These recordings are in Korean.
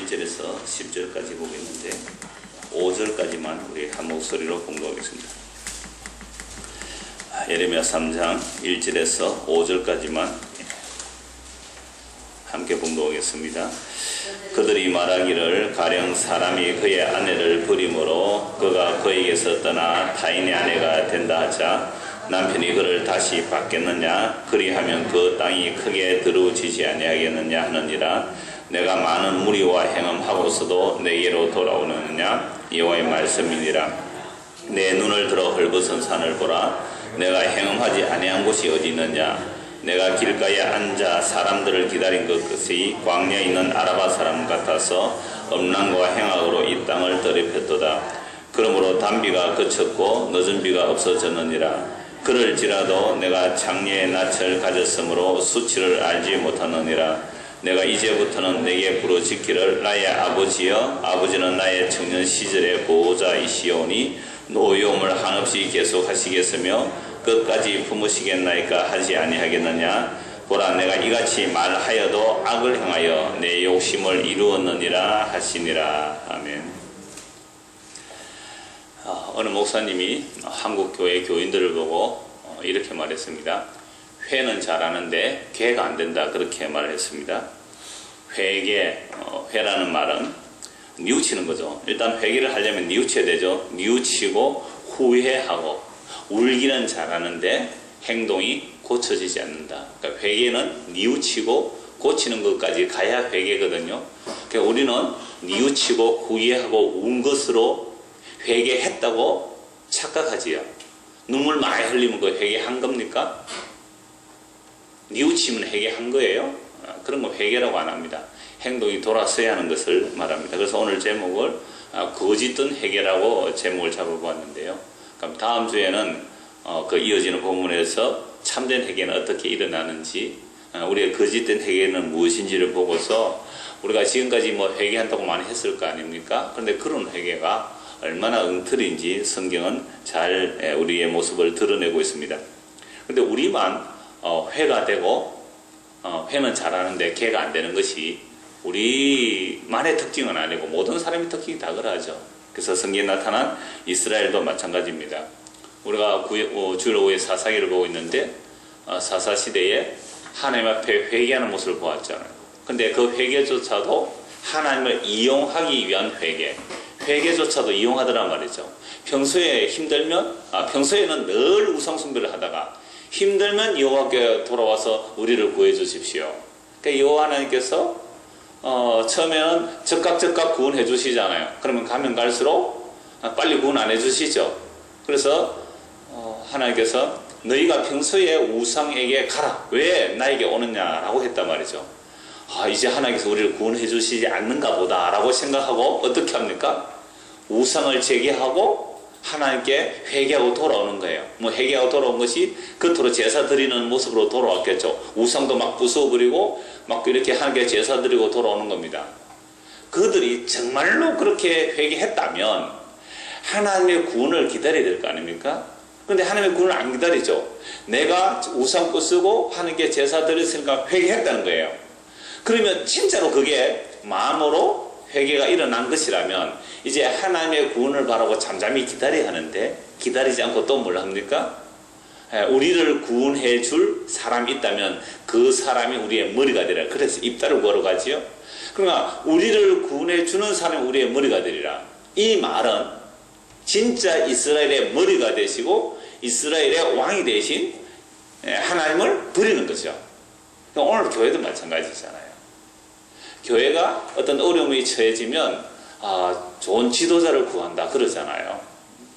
1절에서 10절까지 보겠는데 5절까지만 우리 한 목소리로 공부하겠습니다. 예레미야 3장 1절에서 5절까지만 함께 봉독하겠습니다. 그들이 말하기를 가령 사람이 그의 아내를 버림으로 그가 그에게서 떠나 타인의 아내가 된다 하자 남편이 그를 다시 받겠느냐? 그리하면 그 땅이 크게 드러지지 아니하겠느냐 하느니라. 내가 많은 무리와 행음하고서도 내게로 돌아오느냐? 여호와의 말씀이니라. 내 눈을 들어 헐벗은 산을 보라. 내가 행음하지 아니한 곳이 어디 있느냐? 내가 길가에 앉아 사람들을 기다린 것이 광야에 있는 아라바 사람 같아서 음란과 행악으로 이 땅을 더럽혔도다. 그러므로 단비가 그쳤고 늦은 비가 없어졌느니라. 그럴지라도 내가 장래의 낯을 가졌으므로 수치를 알지 못하느니라. 내가 이제부터는 내게 부르짖기를 나의 아버지여, 아버지는 나의 청년 시절의 보호자이시오니 노여움을 한없이 계속하시겠으며 끝까지 품으시겠나이까 하지 아니하겠느냐? 보라, 내가 이같이 말하여도 악을 행하여 내 욕심을 이루었느니라 하시니라. 아멘. 어느 목사님이 한국 교회 교인들을 보고 이렇게 말했습니다. 회는 잘하는데 회가 안 된다, 그렇게 말했습니다. 회라는 말은 뉘우치는 거죠. 일단 회개를 하려면 뉘우쳐야 되죠. 뉘우치고 후회하고, 울기는 잘하는데 행동이 고쳐지지 않는다. 그러니까 회개는 뉘우치고 고치는 것까지 가야 회개거든요. 그러니까 우리는 뉘우치고 후회하고 운 것으로 회개했다고 착각하지요. 눈물 많이 흘리면 그 회개한 겁니까? 뉘우치면 회개한 거예요? 그런 거 회개라고 안 합니다. 행동이 돌아서야 하는 것을 말합니다. 그래서 오늘 제목을 거짓된 회개라고 제목을 잡아보았는데요. 그럼 다음 주에는 그 이어지는 본문에서 참된 회개는 어떻게 일어나는지, 우리의 거짓된 회개는 무엇인지를 보고서 우리가 지금까지 뭐 회개한다고 많이 했을 거 아닙니까? 그런데 그런 회개가 얼마나 엉터리인지 성경은 잘 우리의 모습을 드러내고 있습니다. 그런데 우리만 회가 되고 회는 잘하는데 개가 안 되는 것이 우리만의 특징은 아니고 모든 사람의 특징이 다 그러하죠. 그래서 성경에 나타난 이스라엘도 마찬가지입니다. 우리가 주일 오후에 사사기를 보고 있는데 사사시대에 하나님 앞에 회개하는 모습을 보았잖아요. 근데 그 회개조차도 하나님을 이용하기 위한 회개조차도 이용하더란 말이죠. 평소에 힘들면, 평소에는 늘 우상숭배를 하다가 힘들면 여호와께 돌아와서 우리를 구해 주십시오. 그러니까 여호와 하나님께서 처음에는 즉각 구원해 주시잖아요. 그러면 가면 갈수록 빨리 구원 안 해 주시죠. 그래서 하나님께서 너희가 평소에 우상에게 가라, 왜 나에게 오느냐라고 했단 말이죠. 이제 하나님께서 우리를 구원해 주시지 않는가 보다 라고 생각하고 어떻게 합니까? 우상을 제기하고 하나님께 회개하고 돌아오는 거예요. 뭐 회개하고 돌아온 것이 겉으로 제사 드리는 모습으로 돌아왔겠죠. 우상도 막 부숴버리고 막 이렇게 하나님께 제사 드리고 돌아오는 겁니다. 그들이 정말로 그렇게 회개했다면 하나님의 구원을 기다려야 될 거 아닙니까? 그런데 하나님의 구원을 안 기다리죠. 내가 우상 부수고 하나님께 제사 드렸으니까 회개했다는 거예요. 그러면 진짜로 그게 마음으로 회개가 일어난 것이라면 이제 하나님의 구원을 바라고 잠잠히 기다려야 하는데 기다리지 않고 또 뭘 합니까? 우리를 구원해 줄 사람이 있다면 그 사람이 우리의 머리가 되리라. 그래서 입다를 구하러 가지요. 그러나 우리를 구원해 주는 사람이 우리의 머리가 되리라. 이 말은 진짜 이스라엘의 머리가 되시고 이스라엘의 왕이 되신 하나님을 버리는 거죠. 오늘 교회도 마찬가지잖아요. 교회가 어떤 어려움이 처해지면 좋은 지도자를 구한다 그러잖아요.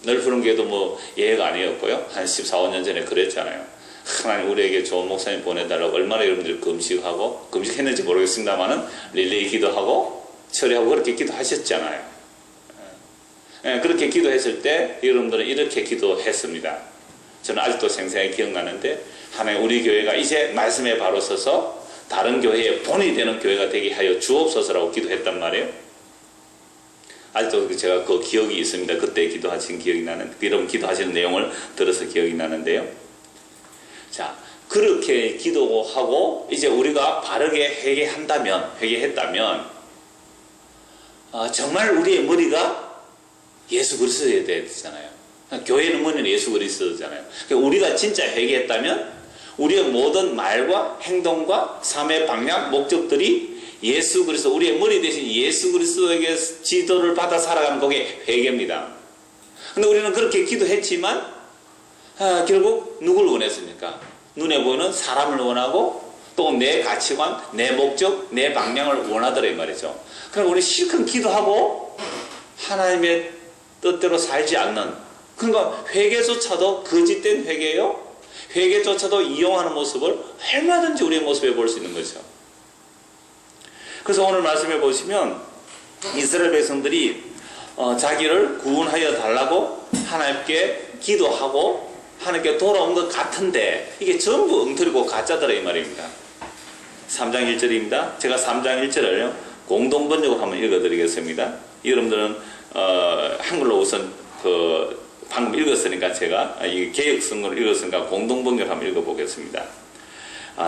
넓은 교회도 뭐 예외가 아니었고요. 한 14, 15년 전에 그랬잖아요. 하나님 우리에게 좋은 목사님 보내달라고 얼마나 여러분들이 금식했는지 모르겠습니다만은 릴레이 기도하고 처리하고 그렇게 기도하셨잖아요. 그렇게 기도했을 때 여러분들은 이렇게 기도했습니다. 저는 아직도 생생하게 기억나는데 하나님 우리 교회가 이제 말씀에 바로 서서 다른 교회의 본이 되는 교회가 되게 하여 주옵소서라고 기도했단 말이에요. 아직도 제가 그 기억이 있습니다. 그때 기도하신 기억이 나는, 여러분 기도하시는 내용을 들어서 기억이 나는데요. 자, 그렇게 기도하고 이제 우리가 바르게 회개했다면 정말 우리의 머리가 예수 그리스도여야 되잖아요. 교회는 머리는 예수 그리스도잖아요. 그러니까 우리가 진짜 회개했다면 우리의 모든 말과 행동과 삶의 방향, 목적들이 예수 그리스도, 우리의 머리 대신 예수 그리스도에게 지도를 받아 살아가는 그게 회개입니다. 근데 우리는 그렇게 기도했지만 결국 누구를 원했습니까? 눈에 보이는 사람을 원하고 또 내 가치관, 내 목적, 내 방향을 원하더라 이 말이죠. 그러니까 우리 실컷 기도하고 하나님의 뜻대로 살지 않는, 그러니까 회개조차도 거짓된 회개예요. 회개조차도 이용하는 모습을 얼마든지 우리의 모습에 볼 수 있는 거죠. 그래서 오늘 말씀해 보시면 이스라엘 백성들이 자기를 구원하여 달라고 하나님께 기도하고 하나님께 돌아온 것 같은데 이게 전부 엉터리고 가짜더라 이 말입니다. 3장 1절입니다. 제가 3장 1절을 공동번역으로 한번 읽어드리겠습니다. 여러분들은 한글로 우선 방금 읽었으니까 제가 이 개역성으로 읽었으니까 공동번역을 한번 읽어보겠습니다.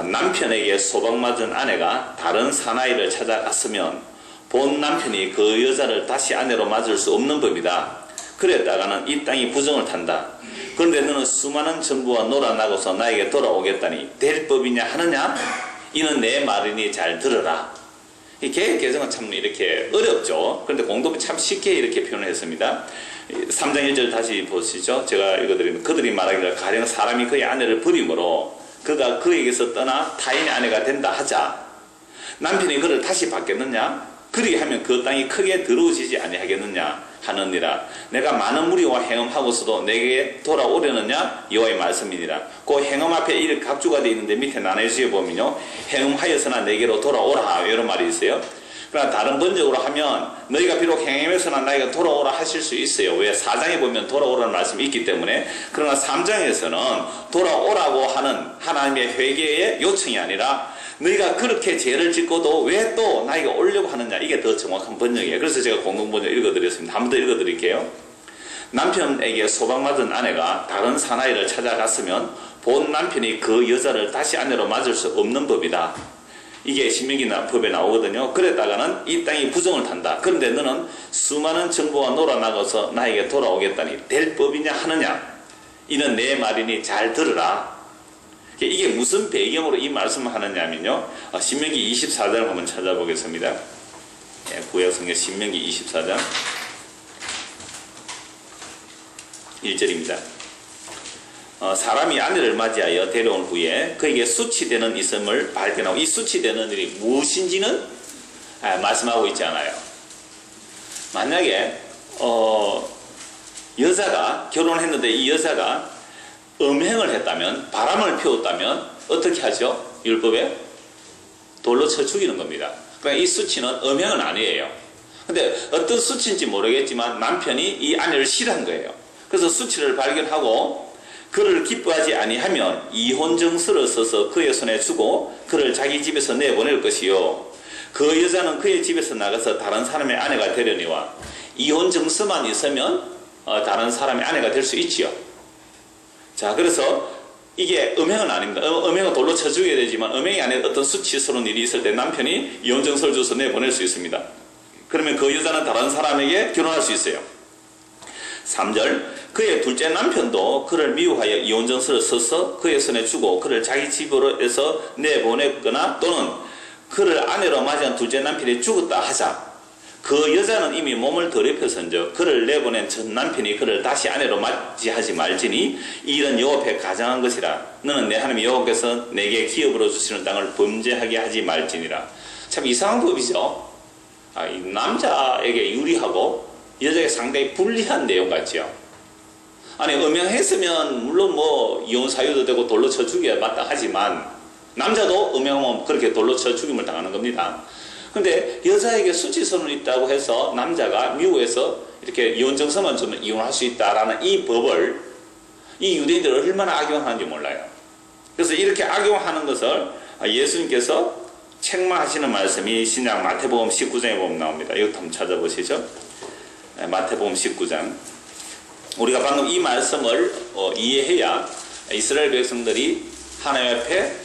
남편에게 소박맞은 아내가 다른 사나이를 찾아갔으면 본 남편이 그 여자를 다시 아내로 맞을 수 없는 법이다. 그랬다가는 이 땅이 부정을 탄다. 그런데 너는 수많은 전부와 놀아나고서 나에게 돌아오겠다니 될 법이냐 하느냐? 이는 내 말이니 잘 들으라. 이 개역 개정은 참 이렇게 어렵죠. 그런데 공동이 참 쉽게 이렇게 표현했습니다. 3장 1절 다시 보시죠. 제가 읽어드리면 그들이 말하기를 가령 사람이 그의 아내를 버림으로 그가 그에게서 떠나 타인의 아내가 된다 하자. 남편이 그를 다시 받겠느냐? 그리 하면 그 땅이 크게 더러워지지 아니하겠느냐 하느니라. 내가 많은 무리와 행음하고서도 내게 돌아오려느냐? 여호와의 말씀이니라. 그 행음 앞에 이 각주가 되어 있는데 밑에 나눠주어 보면요, 행음하여서나 내게로 돌아오라 이런 말이 있어요. 그러나 다른 번역으로 하면 너희가 비록 행함에서나 나에게 돌아오라 하실 수 있어요. 왜? 4장에 보면 돌아오라는 말씀이 있기 때문에. 그러나 3장에서는 돌아오라고 하는 하나님의 회개의 요청이 아니라 너희가 그렇게 죄를 짓고도 왜 또 나에게 오려고 하느냐, 이게 더 정확한 번역이에요. 그래서 제가 공동번역 읽어드렸습니다. 한 번 더 읽어드릴게요. 남편에게 소박맞은 아내가 다른 사나이를 찾아갔으면 본 남편이 그 여자를 다시 아내로 맞을 수 없는 법이다. 이게 신명기 법에 나오거든요. 그랬다가는 이 땅이 부정을 탄다. 그런데 너는 수많은 정보와 놀아나가서 나에게 돌아오겠다니 될 법이냐 하느냐? 이는 내 말이니 잘 들으라. 이게 무슨 배경으로 이 말씀을 하느냐면요, 신명기 24장을 한번 찾아보겠습니다. 구약성경 신명기 24장 1절입니다. 사람이 아내를 맞이하여 데려온 후에 그에게 수치되는 있음을 발견하고, 이 수치되는 일이 무엇인지는 말씀하고 있지 않아요. 만약에 여자가 결혼했는데 이 여자가 음행을 했다면, 바람을 피웠다면 어떻게 하죠? 율법에 돌로 쳐 죽이는 겁니다. 그러니까 이 수치는 음행은 아니에요. 근데 어떤 수치인지 모르겠지만 남편이 이 아내를 싫어한 거예요. 그래서 수치를 발견하고 그를 기뻐하지 아니하면 이혼정서를 써서 그의 손에 주고 그를 자기 집에서 내보낼 것이요, 그 여자는 그의 집에서 나가서 다른 사람의 아내가 되려니와. 이혼정서만 있으면 다른 사람의 아내가 될 수 있지요. 자, 그래서 이게 음행은 아닙니다. 음행은 돌로 쳐 죽여야 되지만 음행이 아닌 어떤 수치스러운 일이 있을 때 남편이 이혼정서를 줘서 내보낼 수 있습니다. 그러면 그 여자는 다른 사람에게 결혼할 수 있어요. 3절, 그의 둘째 남편도 그를 미워하여 이혼정서를 써서 그의 손에 주고 그를 자기 집으로 해서 내보냈거나 또는 그를 아내로 맞이한 둘째 남편이 죽었다 하자. 그 여자는 이미 몸을 더럽혀선즉 그를 내보낸 전 남편이 그를 다시 아내로 맞이하지 말지니 이 일은 여호와 앞에 가장한 것이라. 너는 내 하나님 여호와께서 내게 기업으로 주시는 땅을 범죄하게 하지 말지니라. 참 이상한 법이죠. 이 남자에게 유리하고 여자에게 상당히 불리한 내용 같지요. 아니, 음행했으면 물론 뭐 이혼 사유도 되고 돌로 쳐 죽여야 마땅 하지만 남자도 음행하면 그렇게 돌로 쳐 죽임을 당하는 겁니다. 근데 여자에게 수치스러움이 있다고 해서 남자가 미워해서 이렇게 이혼정서만 주면 이혼할 수 있다라는 이 법을 이 유대인들이 얼마나 악용하는지 몰라요. 그래서 이렇게 악용하는 것을 예수님께서 책망하시는 말씀이 신약 마태복음 19장에 보면 나옵니다. 이것도 한번 찾아보시죠. 마태복음 19장. 우리가 방금 이 말씀을 이해해야 이스라엘 백성들이 하나님 앞에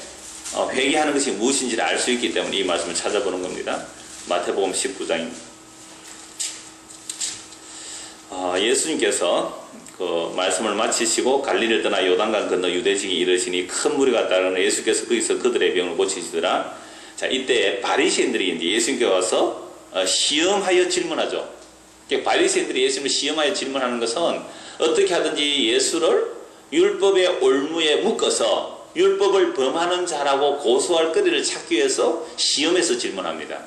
회개하는 것이 무엇인지를 알 수 있기 때문에 이 말씀을 찾아보는 겁니다. 마태복음 19장 예수님께서 그 말씀을 마치시고 갈릴리를 떠나 요단강 건너 유대지기 이르시니 큰 무리가 따르는 예수께서 거기서 그들의 병을 고치시더라. 자, 이때 바리새인들이 이제 예수님께 와서 시험하여 질문하죠. 바리새인들이 예수님을 시험하여 질문하는 것은 어떻게 하든지 예수를 율법의 올무에 묶어서 율법을 범하는 자라고 고소할 거리를 찾기 위해서 시험해서 질문합니다.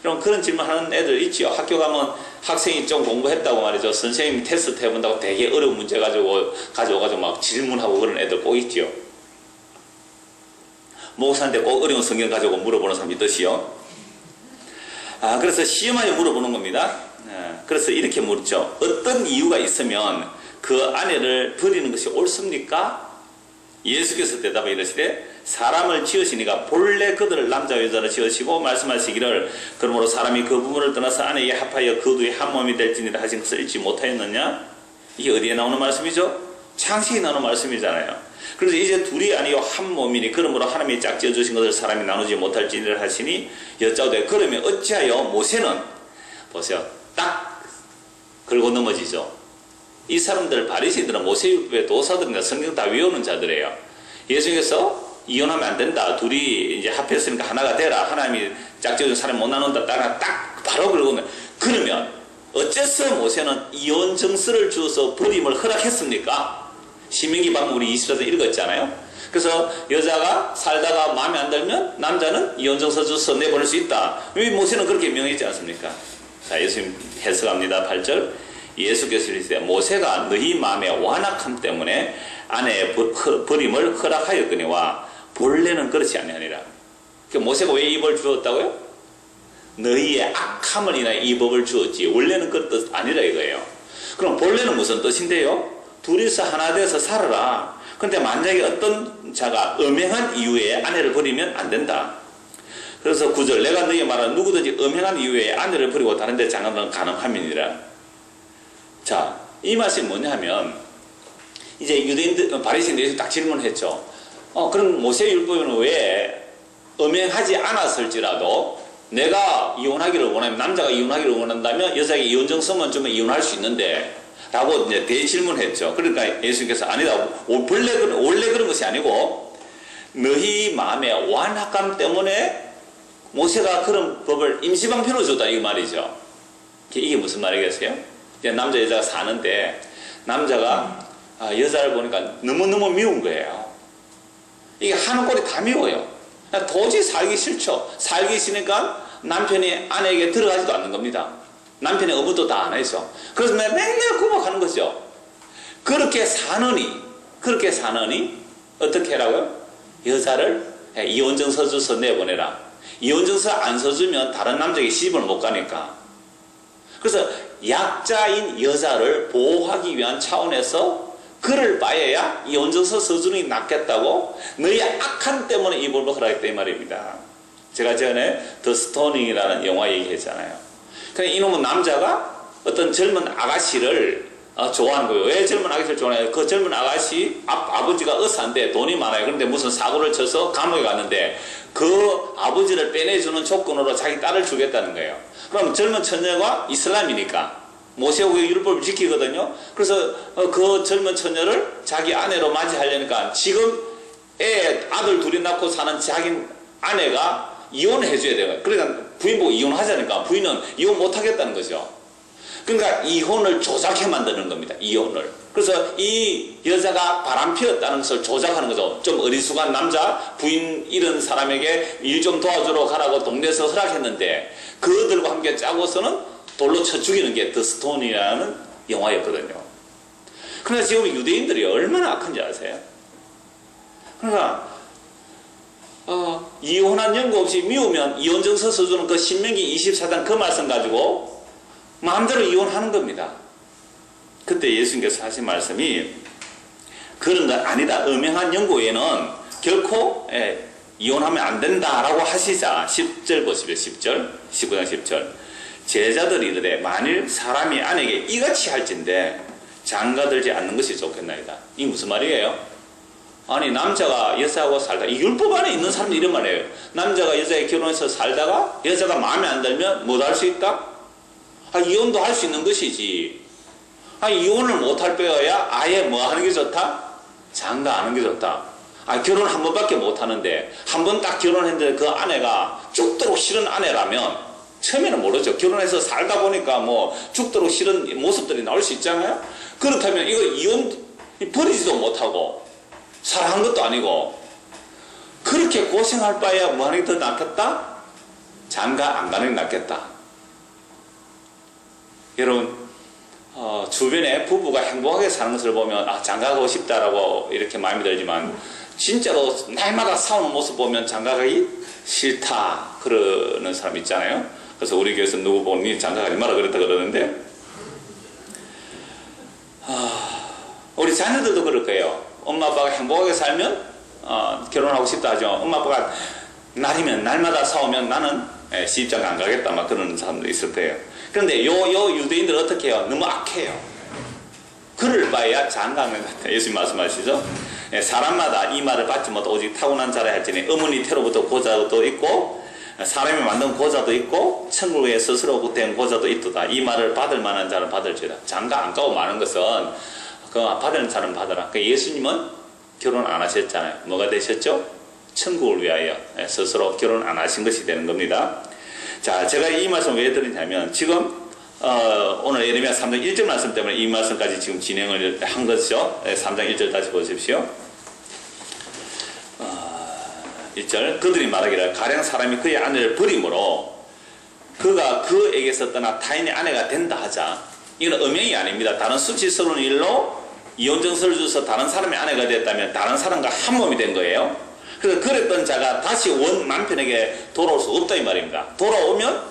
그럼 그런 질문하는 애들 있죠. 학교 가면 학생이 좀 공부했다고 말이죠. 선생님이 테스트 해본다고 되게 어려운 문제 가져와가지고 막 질문하고 그런 애들 꼭 있죠. 목사한테 꼭 어려운 성경 가지고 물어보는 사람 있듯이요. 그래서 시험하여 물어보는 겁니다. 그래서 이렇게 묻죠. 어떤 이유가 있으면 그 아내를 버리는 것이 옳습니까? 예수께서 대답하여 이르시되 사람을 지으시니까 본래 그들을 남자와 여자로 지으시고 말씀하시기를 그러므로 사람이 그 부분을 떠나서 아내에게 합하여 그 둘이 한 몸이 될지니라 하신 것을 읽지 못하였느냐? 이게 어디에 나오는 말씀이죠? 창세기에 나오는 말씀이잖아요. 그래서 이제 둘이 아니요 한 몸이니 그러므로 하나님이 짝지어 주신 것을 사람이 나누지 못할지니라 하시니 여짜오되 그러면 어찌하여 모세는 보세요. 딱 걸고 넘어지죠. 이 사람들 바리새인들은 모세율법의 도사들이나 성경 다 외우는 자들이에요. 예수님께서 이혼하면 안 된다. 둘이 이제 합했으니까 하나가 되라. 하나님이 짝지어준 사람이 못 나눈다. 딱 바로 그러고 그러면 어째서 모세는 이혼 정서를 주어서 버림을 허락했습니까? 신명기 방금 우리 24절 읽었잖아요. 그래서 여자가 살다가 마음에 안 들면 남자는 이혼 정서 주어서 내보낼 수 있다. 왜 모세는 그렇게 명했지 않습니까? 자, 예수님 해석합니다. 8절. 예수께서 이르시되 모세가 너희 마음의 완악함 때문에 아내의 버림을 허락하였거니와 본래는 그렇지 아니하니라. 모세가 왜 이 법을 주었다고요? 너희의 악함을 인하여 이 법을 주었지 원래는 그 뜻 아니라 이거예요. 그럼 본래는 무슨 뜻인데요? 둘이서 하나 되어서 살아라. 근데 만약에 어떤 자가 엄행한 이유에 아내를 버리면 안 된다. 그래서 9절 내가 너희에 말하는 누구든지 엄행한 이유에 아내를 버리고 다른 데 장가는 가능함이니라. 자, 이 말씀이 뭐냐면 이제 유대인들 바리새인들이 딱 질문했죠. 그럼 모세율법은 왜 엄행하지 않았을지라도 내가 이혼하기를 원하면 남자가 이혼하기를 원한다면 여자에게 이혼정서만 주면 이혼할 수 있는데 라고 이제 대질문했죠. 그러니까 예수님께서 아니다. 원래 그런 것이 아니고 너희 마음의 완악감 때문에 모세가 그런 법을 임시방편으로 줬다 이 말이죠. 이게 무슨 말이겠어요? 남자 여자가 사는데 남자가 여자를 보니까 너무너무 미운 거예요. 이게 하는 꼴이 다 미워요. 도저히 살기 싫죠. 살기 싫으니까 남편이 아내에게 들어가지도 않는 겁니다. 남편의 의무도 다 안 해서. 그래서 맨날 구박하는 거죠. 그렇게 사느니 어떻게 하라고요? 여자를 이혼정서 줘서 내보내라. 이혼정서 안 써주면 다른 남자에게 시집을 못 가니까. 그래서 약자인 여자를 보호하기 위한 차원에서 그를 봐야 이혼정서 써주는 게 낫겠다고 너희 악한 때문에 이 법을 허락했다 이 말입니다. 제가 전에 더 스토닝이라는 영화 얘기했잖아요. 그러니까 이놈은 남자가 어떤 젊은 아가씨를 좋아하는 거예요. 왜 젊은 아가씨를 좋아해요? 그 젊은 아가씨 아버지가 의사인데 돈이 많아요. 그런데 무슨 사고를 쳐서 감옥에 갔는데 그 아버지를 빼내주는 조건으로 자기 딸을 주겠다는 거예요. 그럼 젊은 처녀가 이슬람이니까 모세오의 율법을 지키거든요. 그래서 그 젊은 처녀를 자기 아내로 맞이하려니까 지금 아들 둘이 낳고 사는 자기 아내가 이혼을 해줘야 돼요. 그러니까 부인 보고 이혼하자니까 부인은 이혼 못하겠다는 거죠. 그러니까 이혼을 조작해 만드는 겁니다. 이혼을. 그래서 이 여자가 바람 피웠다는 것을 조작하는 거죠. 좀 어리숙한 남자 부인 잃은 사람에게 일 좀 도와주러 가라고 동네에서 허락했는데 그들과 함께 짜고서는 돌로 쳐 죽이는 게 더 스톤이라는 영화였거든요. 그러나 지금 유대인들이 얼마나 악한지 아세요? 그러니까 이혼한 연고 없이 미우면 이혼정서 써주는 그 신명기 24장 그 말씀 가지고 마음대로 이혼하는 겁니다. 그때 예수님께서 하신 말씀이 그런 건 아니다. 음행한 연고에는 결코 이혼하면 안 된다라고 하시자 10절 보십시오. 10절 19장 10절 제자들이 이르되 만일 사람이 아내에게 이같이 할진대 장가들지 않는 것이 좋겠나이다. 이게 무슨 말이에요? 아니 남자가 여자하고 살다가 이 율법 안에 있는 사람들이 이런 말이에요. 남자가 여자에 결혼해서 살다가 여자가 마음에 안 들면 뭐 할 수 있다? 이혼도 할 수 있는 것이지. 이혼을 못할 빼야 아예 뭐 하는 게 좋다? 장가 하는 게 좋다. 결혼 한 번밖에 못 하는데, 한 번 딱 결혼했는데 그 아내가 죽도록 싫은 아내라면, 처음에는 모르죠. 결혼해서 살다 보니까 뭐 죽도록 싫은 모습들이 나올 수 있잖아요. 그렇다면 이거 이혼 버리지도 못하고 사랑한 것도 아니고 그렇게 고생할 바에야 뭐 하는 게 더 낫겠다? 장가 안 가는 게 낫겠다. 여러분, 주변에 부부가 행복하게 사는 것을 보면 장가 가고 싶다라고 이렇게 마음이 들지만, 진짜로 날마다 싸우는 모습 보면 장가 가기 싫다 그러는 사람 있잖아요. 그래서 우리 교회에서 누구 보니 장가 가지 마라 그랬다 그러는데, 우리 자녀들도 그럴 거예요. 엄마 아빠가 행복하게 살면 결혼하고 싶다 하죠. 엄마 아빠가 날이면 날마다 싸우면 나는 시집장 안 가겠다 막 그러는 사람도 있을 거예요. 그런데 요 유대인들 어떻게 해요? 너무 악해요. 그럴 바에야 장가하는 것 같아요. 예수님 말씀하시죠. 사람마다 이 말을 받지 못해 오직 타고난 자라 할지니 어머니 태로부터 고자도 있고 사람이 만든 고자도 있고 천국에 스스로 된 고자도 있도다. 이 말을 받을 만한 자는 받을지다. 장가 안 가고 마는 것은 받을 자는 받아라. 예수님은 결혼 안 하셨잖아요. 뭐가 되셨죠? 천국을 위하여 스스로 결혼 안 하신 것이 되는 겁니다. 자, 제가 이 말씀 왜 드리냐면, 지금 오늘 예레미야 3장 1절 말씀 때문에 이 말씀까지 지금 진행을 한 것이죠. 3장 1절 다시 보십시오. 1절, 그들이 말하기를 가령 사람이 그의 아내를 버림으로 그가 그에게서 떠나 타인의 아내가 된다 하자. 이건 음행이 아닙니다. 다른 수치스러운 일로 이혼증서를 줘서 다른 사람의 아내가 됐다면 다른 사람과 한 몸이 된 거예요. 그래서 그랬던 자가 다시 원 남편에게 돌아올 수 없다 이 말입니다. 돌아오면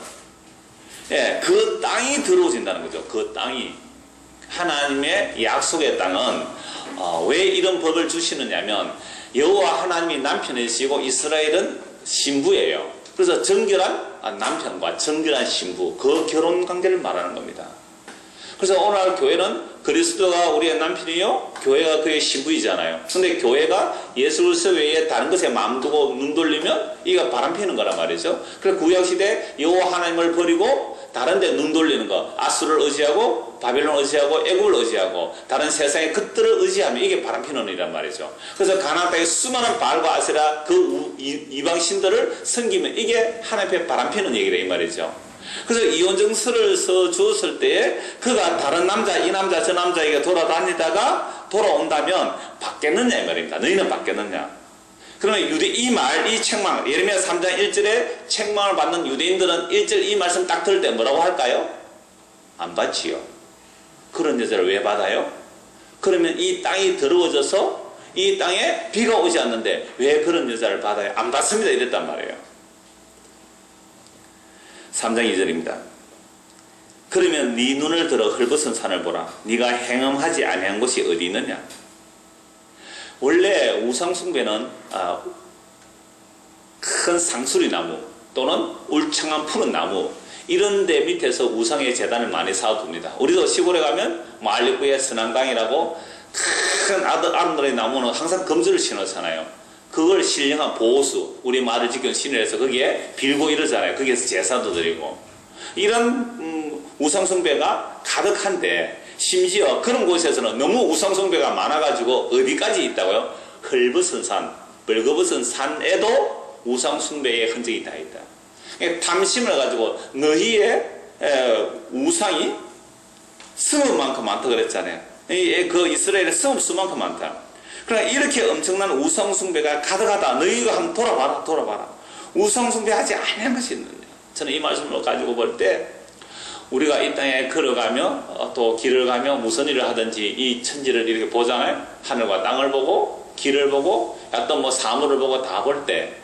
그 땅이 더러워진다는 거죠. 그 땅이. 하나님의 약속의 땅은 왜 이런 법을 주시느냐면, 여호와 하나님이 남편이시고 이스라엘은 신부예요. 그래서 정결한 남편과 정결한 신부, 그 결혼 관계를 말하는 겁니다. 그래서 오늘 교회는 그리스도가 우리의 남편이요, 교회가 그의 신부이잖아요. 근데 교회가 예수 그리스도 외에 다른 것에 마음 두고 눈 돌리면 이가 바람피는 거란 말이죠. 그래서 구약시대 여호와 하나님을 버리고 다른 데 눈 돌리는 거, 아수를 의지하고 바벨론 의지하고 애굽을 의지하고 다른 세상의 것들을 의지하면 이게 바람피는 일이란 말이죠. 그래서 가나안 땅에 수많은 바알과 아세라 그 이방 신들을 섬기면 이게 하나님 앞에 바람피는 얘기다 이 말이죠. 그래서 이혼증서를 써 주었을 때에 그가 다른 남자, 이 남자, 저 남자에게 돌아다니다가 돌아온다면 받겠느냐 이 말입니다. 너희는 받겠느냐? 그러면 이 책망, 예레미야 3장 1절에 책망을 받는 유대인들은 1절 이 말씀 딱 들을 때 뭐라고 할까요? 안 받지요. 그런 여자를 왜 받아요? 그러면 이 땅이 더러워져서 이 땅에 비가 오지 않는데 왜 그런 여자를 받아요? 안 받습니다 이랬단 말이에요. 3장 2절입니다. 그러면 네 눈을 들어 헐벗은 산을 보라. 네가 행음하지 아니한 곳이 어디 있느냐? 원래 우상숭배는 큰 상수리나무 또는 울창한 푸른 나무 이런 데 밑에서 우상의 제단을 많이 쌓아둡니다. 우리도 시골에 가면 알리구의 선앙강이라고 큰 아름다운 나무는 항상 금주를 신었잖아요. 그걸 신령한 보호수, 우리 말을 지키는 신을 해서 거기에 빌고 이러잖아요. 거기에서 제사도 드리고. 이런 우상숭배가 가득한데, 심지어 그런 곳에서는 너무 우상숭배가 많아가지고 어디까지 있다고요? 헐벗은 산, 벌거벗은 산에도 우상숭배의 흔적이 다 있다. 탐심을 가지고 너희의 우상이 스뭇만큼 많다 그랬잖아요. 그 이스라엘의 스뭇수만큼 많다. 그러나 이렇게 엄청난 우상숭배가 가득하다. 너희가 한번 돌아봐라. 우상숭배하지 않은 것이 있느냐. 저는 이 말씀을 가지고 볼 때 우리가 이 땅에 걸어가며 또 길을 가며 무슨 일을 하든지 이 천지를 이렇게 보잖아요. 하늘과 땅을 보고 길을 보고 어떤 뭐 사물을 보고 다 볼 때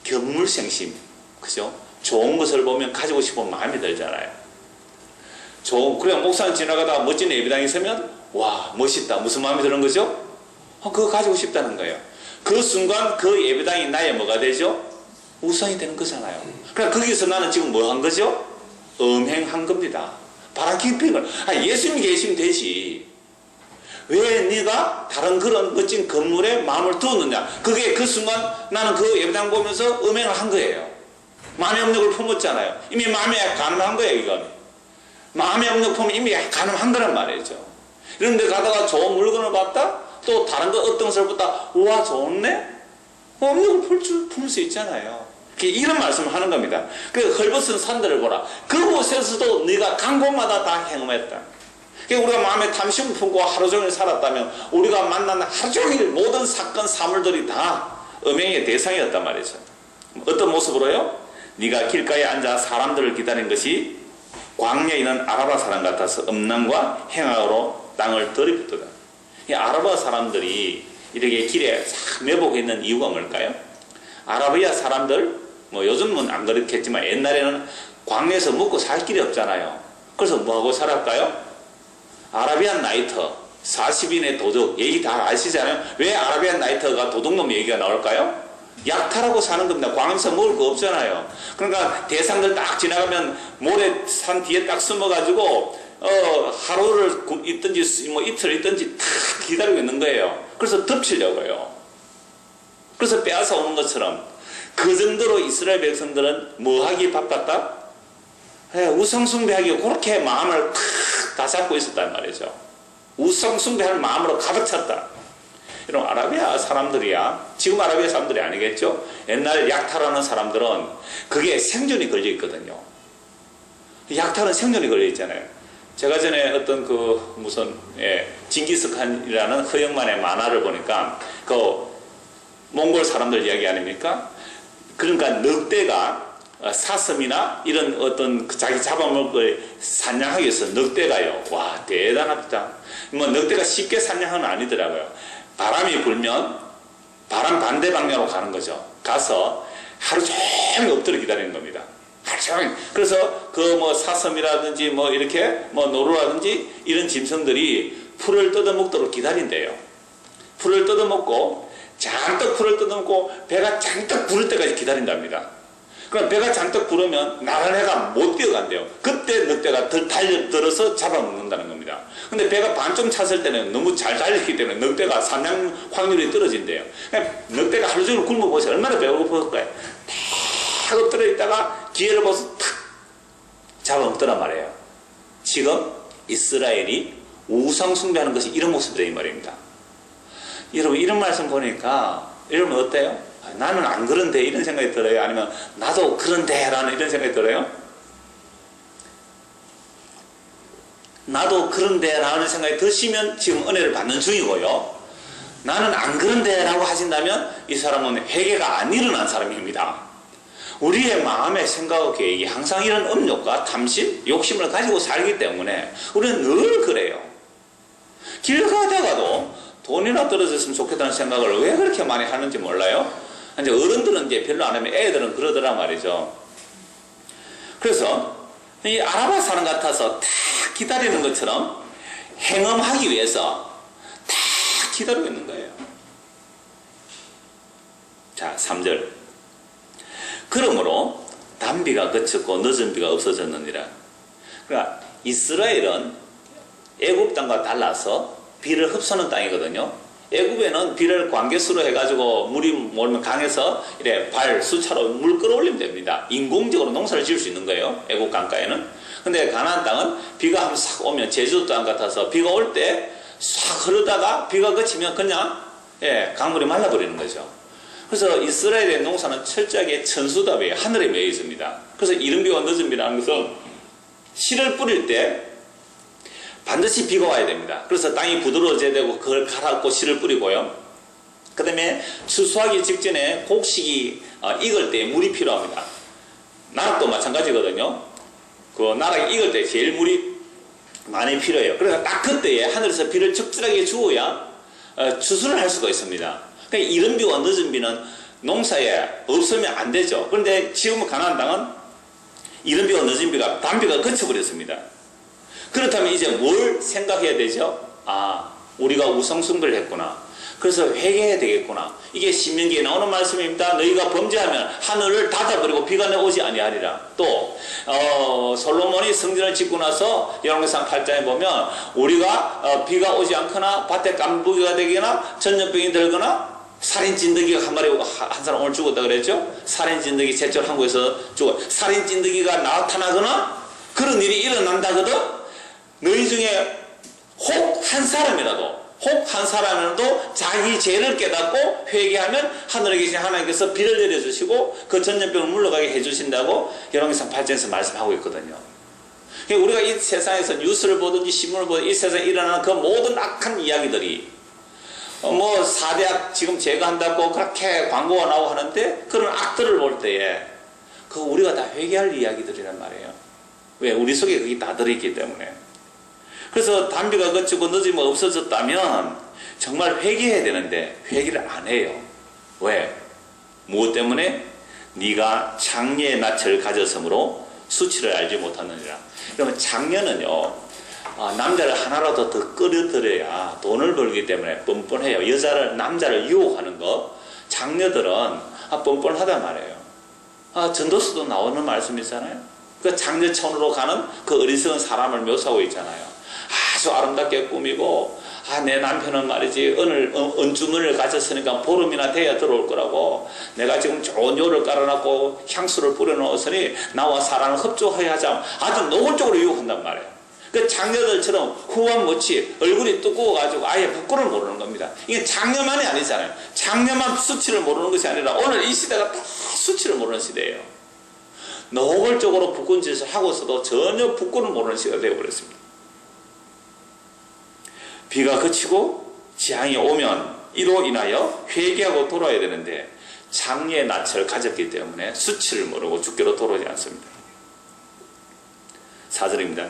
견물생심, 그죠? 좋은 것을 보면 가지고 싶은 마음이 들잖아요. 그래 목사님 지나가다가 멋진 예배당에 있으면 와 멋있다. 무슨 마음이 드는 거죠? 그거 가지고 싶다는 거예요. 그 순간 그 예배당이 나의 뭐가 되죠? 우상이 되는 거잖아요. 그러니까 거기서 나는 지금 뭐 한 거죠? 음행한 겁니다. 바람핀 걸. 예수님이 계시면 되지. 왜 네가 다른 그런 멋진 건물에 마음을 두었느냐? 그게 그 순간 나는 그 예배당 보면서 음행을 한 거예요. 마음의 업력을 품었잖아요. 이미 마음에 가늠한 거예요, 이건. 마음의 영역품은 이미 가늠한 거란 말이죠. 그런데 가다가 좋은 물건을 봤다? 또 다른 거 어떤 것을 봤다? 우와, 좋네? 영역을 풀 수 있잖아요. 이런 말씀을 하는 겁니다. 그 헐벗은 산들을 보라. 그곳에서도 네가 간 곳마다 다 행음했다. 우리가 마음에 탐심을 품고 하루 종일 살았다면 우리가 만난 하루 종일 모든 사건 사물들이 다 음행의 대상이었단 말이죠. 어떤 모습으로요? 네가 길가에 앉아 사람들을 기다린 것이 광야에 있는 아라바 사람 같아서 음란과 행악으로 땅을 더럽혔도다. 이 아라바 사람들이 이렇게 길에 싹 매복해 있는 이유가 뭘까요? 아라비아 사람들, 뭐 요즘은 안 그렇겠지만 옛날에는 광야에서 먹고 살 길이 없잖아요. 그래서 뭐하고 살았을까요? 아라비안 나이터, 40인의 도둑 얘기 다 아시잖아요. 왜 아라비안 나이터가 도둑놈 얘기가 나올까요? 약탈하고 사는 겁니다. 광야에서 먹을 거 없잖아요. 그러니까 대상들 딱 지나가면 모래 산 뒤에 딱 숨어가지고 하루를 있든지 뭐 이틀 있든지 다 기다리고 있는 거예요. 그래서 덮치려고요. 그래서 빼앗아 오는 것처럼 그 정도로 이스라엘 백성들은 뭐 하기 바빴다? 우상숭배하기 그렇게 마음을 다 잡고 있었단 말이죠. 우상숭배할 마음으로 가득 찼다. 이런 아라비아 사람들이야. 지금 아라비아 사람들이 아니겠죠. 옛날 약탈하는 사람들은 그게 생존이 걸려 있거든요. 약탈은 생존이 걸려 있잖아요. 제가 전에 어떤 징기스칸이라는 허영만의 만화를 보니까 그 몽골 사람들 이야기 아닙니까? 그러니까 늑대가 사슴이나 이런 어떤 자기 잡아먹을 걸 사냥하기 위해서 늑대가요. 와, 대단합니다. 뭐 늑대가 쉽게 사냥은 아니더라고요. 바람이 불면 바람 반대 방향으로 가는 거죠. 가서 하루 종일 엎드려 기다리는 겁니다. 하루 종일. 그래서 그 뭐 사슴이라든지 뭐 이렇게 뭐 노루라든지 이런 짐승들이 풀을 뜯어먹도록 기다린대요. 풀을 뜯어먹고 잔뜩 풀을 뜯어먹고 배가 잔뜩 부를 때까지 기다린답니다. 그럼 배가 잔뜩 부르면 나란 애가 못 뛰어간대요. 그때 늑대가 달려들어서 잡아먹는다는 겁니다. 근데 배가 반쯤 찼을 때는 너무 잘 달렸기 때문에 늑대가 사냥 확률이 떨어진대요. 늑대가 하루 종일 굶어보세요. 얼마나 배고플까요? 탁 엎드려 있다가 기회를 봐서 탁 잡아먹더란 말이에요. 지금 이스라엘이 우상 숭배하는 것이 이런 모습이다 이 말입니다. 여러분 이런 말씀 보니까 여러분 어때요? 나는 안 그런데 이런 생각이 들어요? 아니면 나도 그런데 라는 이런 생각이 들어요? 나도 그런데 라는 생각이 드시면 지금 은혜를 받는 중이고요. 나는 안 그런데 라고 하신다면 이 사람은 회개가 안 일어난 사람입니다. 우리의 마음의 생각과 계획이 항상 이런 음욕과 탐심, 욕심을 가지고 살기 때문에 우리는 늘 그래요. 길 가다가도 돈이나 떨어졌으면 좋겠다는 생각을 왜 그렇게 많이 하는지 몰라요? 이제 어른들은 이제 별로 안 하면 애들은 그러더란 말이죠. 그래서 이 아라바 사람 같아서 다 기다리는 것처럼 행음하기 위해서 다 기다리고 있는 거예요. 자, 3절. 그러므로 단비가 그쳤고 늦은 비가 없어졌느니라. 그러니까 이스라엘은 애굽 땅과 달라서 비를 흡수하는 땅이거든요. 애굽에는 비를 광개수로 해가지고 물이 몰면 강에서 이래 발 수차로 물 끌어올리면 됩니다. 인공적으로 농사를 지을 수 있는 거예요. 애굽 강가에는. 근데 가나안 땅은 비가 한번 싹 오면 제주도 땅 같아서 비가 올 때 싹 흐르다가 비가 그치면 그냥 강물이 말라버리는 거죠. 그래서 이스라엘의 농사는 철저하게 천수답이에요. 하늘에 매여 있습니다. 그래서 이른 비와 늦은 비라는 것은 씨를 뿌릴 때 반드시 비가 와야 됩니다. 그래서 땅이 부드러워져야 되고 그걸 갈아엎고 씨를 뿌리고요. 그 다음에 추수하기 직전에 곡식이 익을 때 물이 필요합니다. 나락도 마찬가지거든요. 그 나락이 익을 때 제일 물이 많이 필요해요. 그래서 딱 그때에 하늘에서 비를 적절하게 주어야 추수를 할 수가 있습니다. 그러니까 이른 비와 늦은 비는 농사에 없으면 안 되죠. 그런데 지금 가나안 땅은 이른 비와 늦은 비가 단비가 그쳐버렸습니다. 그렇다면 이제 뭘 생각해야 되죠? 아, 우리가 우상숭배를 했구나. 그래서 회개해야 되겠구나. 이게 신명기에 나오는 말씀입니다. 너희가 범죄하면 하늘을 닫아버리고 비가 내오지 아니하리라. 또 솔로몬이 성전을 짓고 나서 열왕기상 8장에 보면 우리가 비가 오지 않거나 밭에 깐부기가 되거나 전염병이 들거나 살인진드기가 한 사람 오늘 죽었다 그랬죠? 살인진드기 제철 한국에서 죽어. 살인진드기가 나타나거나 그런 일이 일어난다거든 너희 중에 혹 한 사람이라도 자기 죄를 깨닫고 회개하면 하늘에 계신 하나님께서 비를 내려주시고 그 전염병을 물러가게 해주신다고 열왕기상 8장에서 말씀하고 있거든요. 그러니까 우리가 이 세상에서 뉴스를 보든지 신문을 보든지 이 세상에 일어나는 그 모든 악한 이야기들이 뭐 4대악 지금 제거한다고 그렇게 광고가 나오고 하는데 그런 악들을 볼 때에 그거 우리가 다 회개할 이야기들이란 말이에요. 왜? 우리 속에 그게 다 들어있기 때문에. 그래서 담비가 그치고 늦으면 없어졌다면 정말 회개해야 되는데 회개를 안 해요. 왜? 무엇 때문에? 네가 장래의 낯을 가졌으므로 수치를 알지 못하느니라. 그러면 장녀는요 남자를 하나라도 더 끌어들여야 돈을 벌기 때문에 뻔뻔해요. 남자를 유혹하는 거 장녀들은 뻔뻔하단 말이에요. 전도서도 나오는 말씀이잖아요. 그 장녀촌으로 가는 그 어리석은 사람을 묘사하고 있잖아요. 아주 아름답게 꾸미고 내 남편은 말이지 은주문을 가졌으니까 보름이나 돼야 들어올 거라고 내가 지금 좋은 요를 깔아놨고 향수를 뿌려놓았으니 나와 사랑을 협조해야 하자 아주 노골적으로 유혹한단 말이에요. 그 장녀들처럼 후한무치 얼굴이 두꺼워가지고 아예 부끄러움을 모르는 겁니다. 이게 장녀만이 아니잖아요. 장녀만 수치를 모르는 것이 아니라 오늘 이 시대가 다 수치를 모르는 시대예요. 노골적으로 부끄러운 짓을 하고서도 전혀 부끄러움을 모르는 시대가 되어버렸습니다. 비가 그치고 재앙이 오면 이로 인하여 회개하고 돌아야 되는데 장래의 낯을 가졌기 때문에 수치를 모르고 주께로 돌아오지 않습니다. 4절입니다.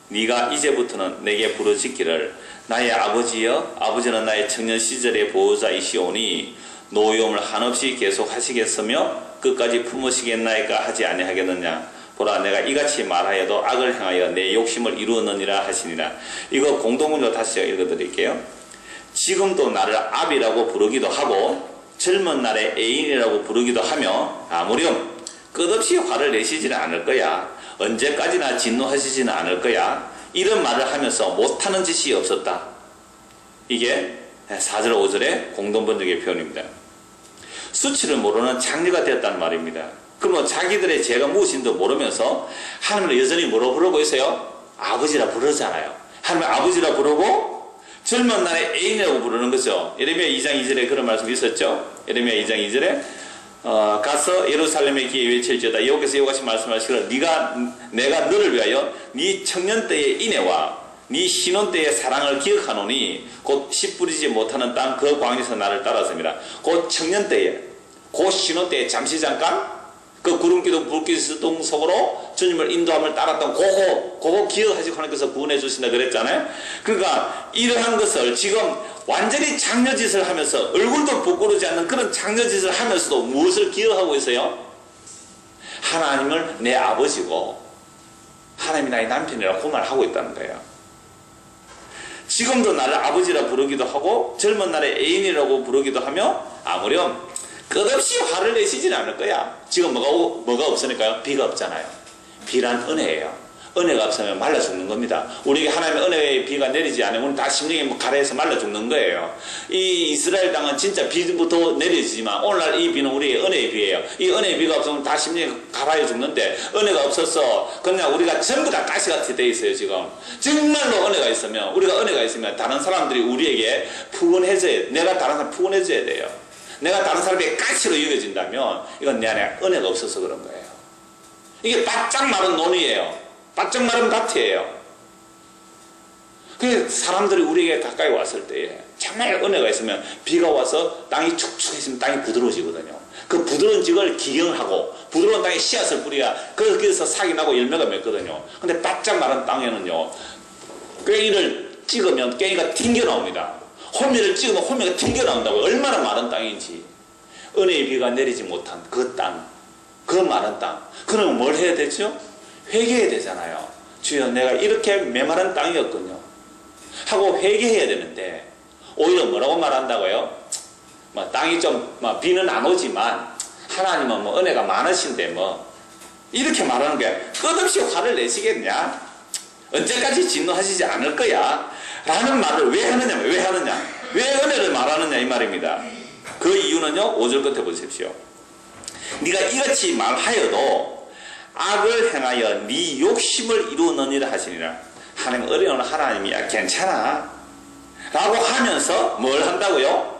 네가 이제부터는 내게 부르짖기를 나의 아버지여 아버지는 나의 청년 시절의 보호자이시오니 노여움을 한없이 계속하시겠으며 끝까지 품으시겠나이까 하지 아니하겠느냐. 보라 내가 이같이 말하여도 악을 행하여 내 욕심을 이루었느니라 하시니라. 이거 공동문으로 다시 읽어드릴게요. 지금도 나를 아비라고 부르기도 하고 젊은 날에 애인이라고 부르기도 하며 아무렴 끝없이 화를 내시지는 않을 거야. 언제까지나 진노하시지는 않을 거야. 이런 말을 하면서 못하는 짓이 없었다. 이게 4절 5절의 공동번역의 표현입니다. 수치를 모르는 장녀가 되었다는 말입니다. 그러면 자기들의 죄가 무엇인지도 모르면서 하나님을 여전히 뭐로 부르고 있어요? 아버지라 부르잖아요. 하나님을 아버지라 부르고 젊은 날에 애인이라고 부르는 거죠. 예레미야 2장 2절에 그런 말씀이 있었죠. 예레미야 2장 2절에 가서 예루살렘에 기에 외칠지어다. 여호와께서 이와 같이 말씀하시기를 내가 너를 위하여 네 청년 때의 인애와 네 신혼 때의 사랑을 기억하노니 곧 씨 뿌리지 못하는 땅 그 광야에서 나를 따랐습니다. 곧 청년 때에 곧 신혼 때에 잠시 잠깐 그 구름기도 불기둥 속으로 주님을 인도함을 따랐던 그거 기억하시고 하나님께서 구원해 주신다 그랬잖아요. 그러니까 이러한 것을 지금 완전히 장녀짓을 하면서 얼굴도 부끄러지 않는 그런 장녀짓을 하면서도 무엇을 기억하고 있어요? 하나님을 내 아버지고 하나님이 나의 남편이라고 말하고 있다는 거예요. 지금도 나를 아버지라 부르기도 하고 젊은 날에 애인이라고 부르기도 하며 아무렴 끝없이 화를 내시지는 않을 거야. 지금 뭐가 없으니까요? 비가 없잖아요. 비란 은혜예요. 은혜가 없으면 말라 죽는 겁니다. 우리에게 하나님의 은혜의 비가 내리지 않으면 다 심령이 가라해서 말라 죽는 거예요. 이 이스라엘 땅은 진짜 비부터 내려지지만 오늘날 이 비는 우리의 은혜의 비예요. 이 은혜의 비가 없으면 다 심령이 가라해 죽는데 은혜가 없어서 그냥 우리가 전부 다 가시같이 돼 있어요. 지금 정말로 은혜가 있으면 다른 사람들이 우리에게 푸근해져야 내가 다른 사람 푸근해져야 돼요. 내가 다른 사람에게 가시로 여겨진다면 이건 내 안에 은혜가 없어서 그런 거예요. 이게 바짝 마른 논이에요. 바짝 마른 밭이에요. 그래서 사람들이 우리에게 가까이 왔을 때에 정말 은혜가 있으면 비가 와서 땅이 축축해지면 땅이 부드러워지거든요. 그 부드러운 지역을 기경하고 부드러운 땅에 씨앗을 뿌려야 거기서 싹이 나고 열매가 맺거든요. 근데 바짝 마른 땅에는요 괭이를 찍으면 괭이가 튕겨 나옵니다. 호미를 찍으면 호미가 튕겨 나온다고요. 얼마나 마른 땅인지. 은혜의 비가 내리지 못한 그 땅, 그 마른 땅. 그러면 뭘 해야 되죠? 회개해야 되잖아요. 주여 내가 이렇게 메마른 땅이었군요 하고 회개해야 되는데 오히려 뭐라고 말한다고요? 땅이 좀 비는 안 오지만 하나님은 은혜가 많으신데 이렇게 말하는 게 끝없이 화를 내시겠냐? 언제까지 진노하시지 않을 거야? 라는 말을 왜 하느냐? 왜 은혜를 말하느냐 이 말입니다. 그 이유는요 5절 끝에 보십시오. 네가 이같이 말하여도 악을 행하여 네 욕심을 이루느니라 하시니라. 하나님 어려운 하나님이야 괜찮아 라고 하면서 뭘 한다고요?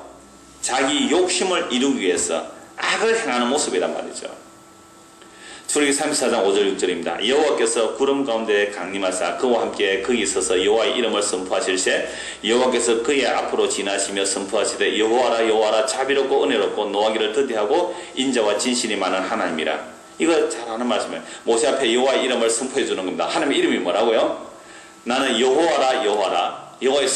자기 욕심을 이루기 위해서 악을 행하는 모습이란 말이죠. 출애굽기 34장 5절 6절입니다. 여호와께서 구름 가운데 강림하사 그와 함께 거기 있어서 여호와의 이름을 선포하실세 여호와께서 그의 앞으로 지나시며 선포하시되 여호와라 여호와라 자비롭고 은혜롭고 노하기를 더디하고 인자와 진실이 많은 하나님이라. 이거 잘 아는 말씀이에요. 모세 앞에 여호와의 이름을 선포해 주는 겁니다. 하나님의 이름이 뭐라고요? 나는 여호와라 여호와라. 여호와의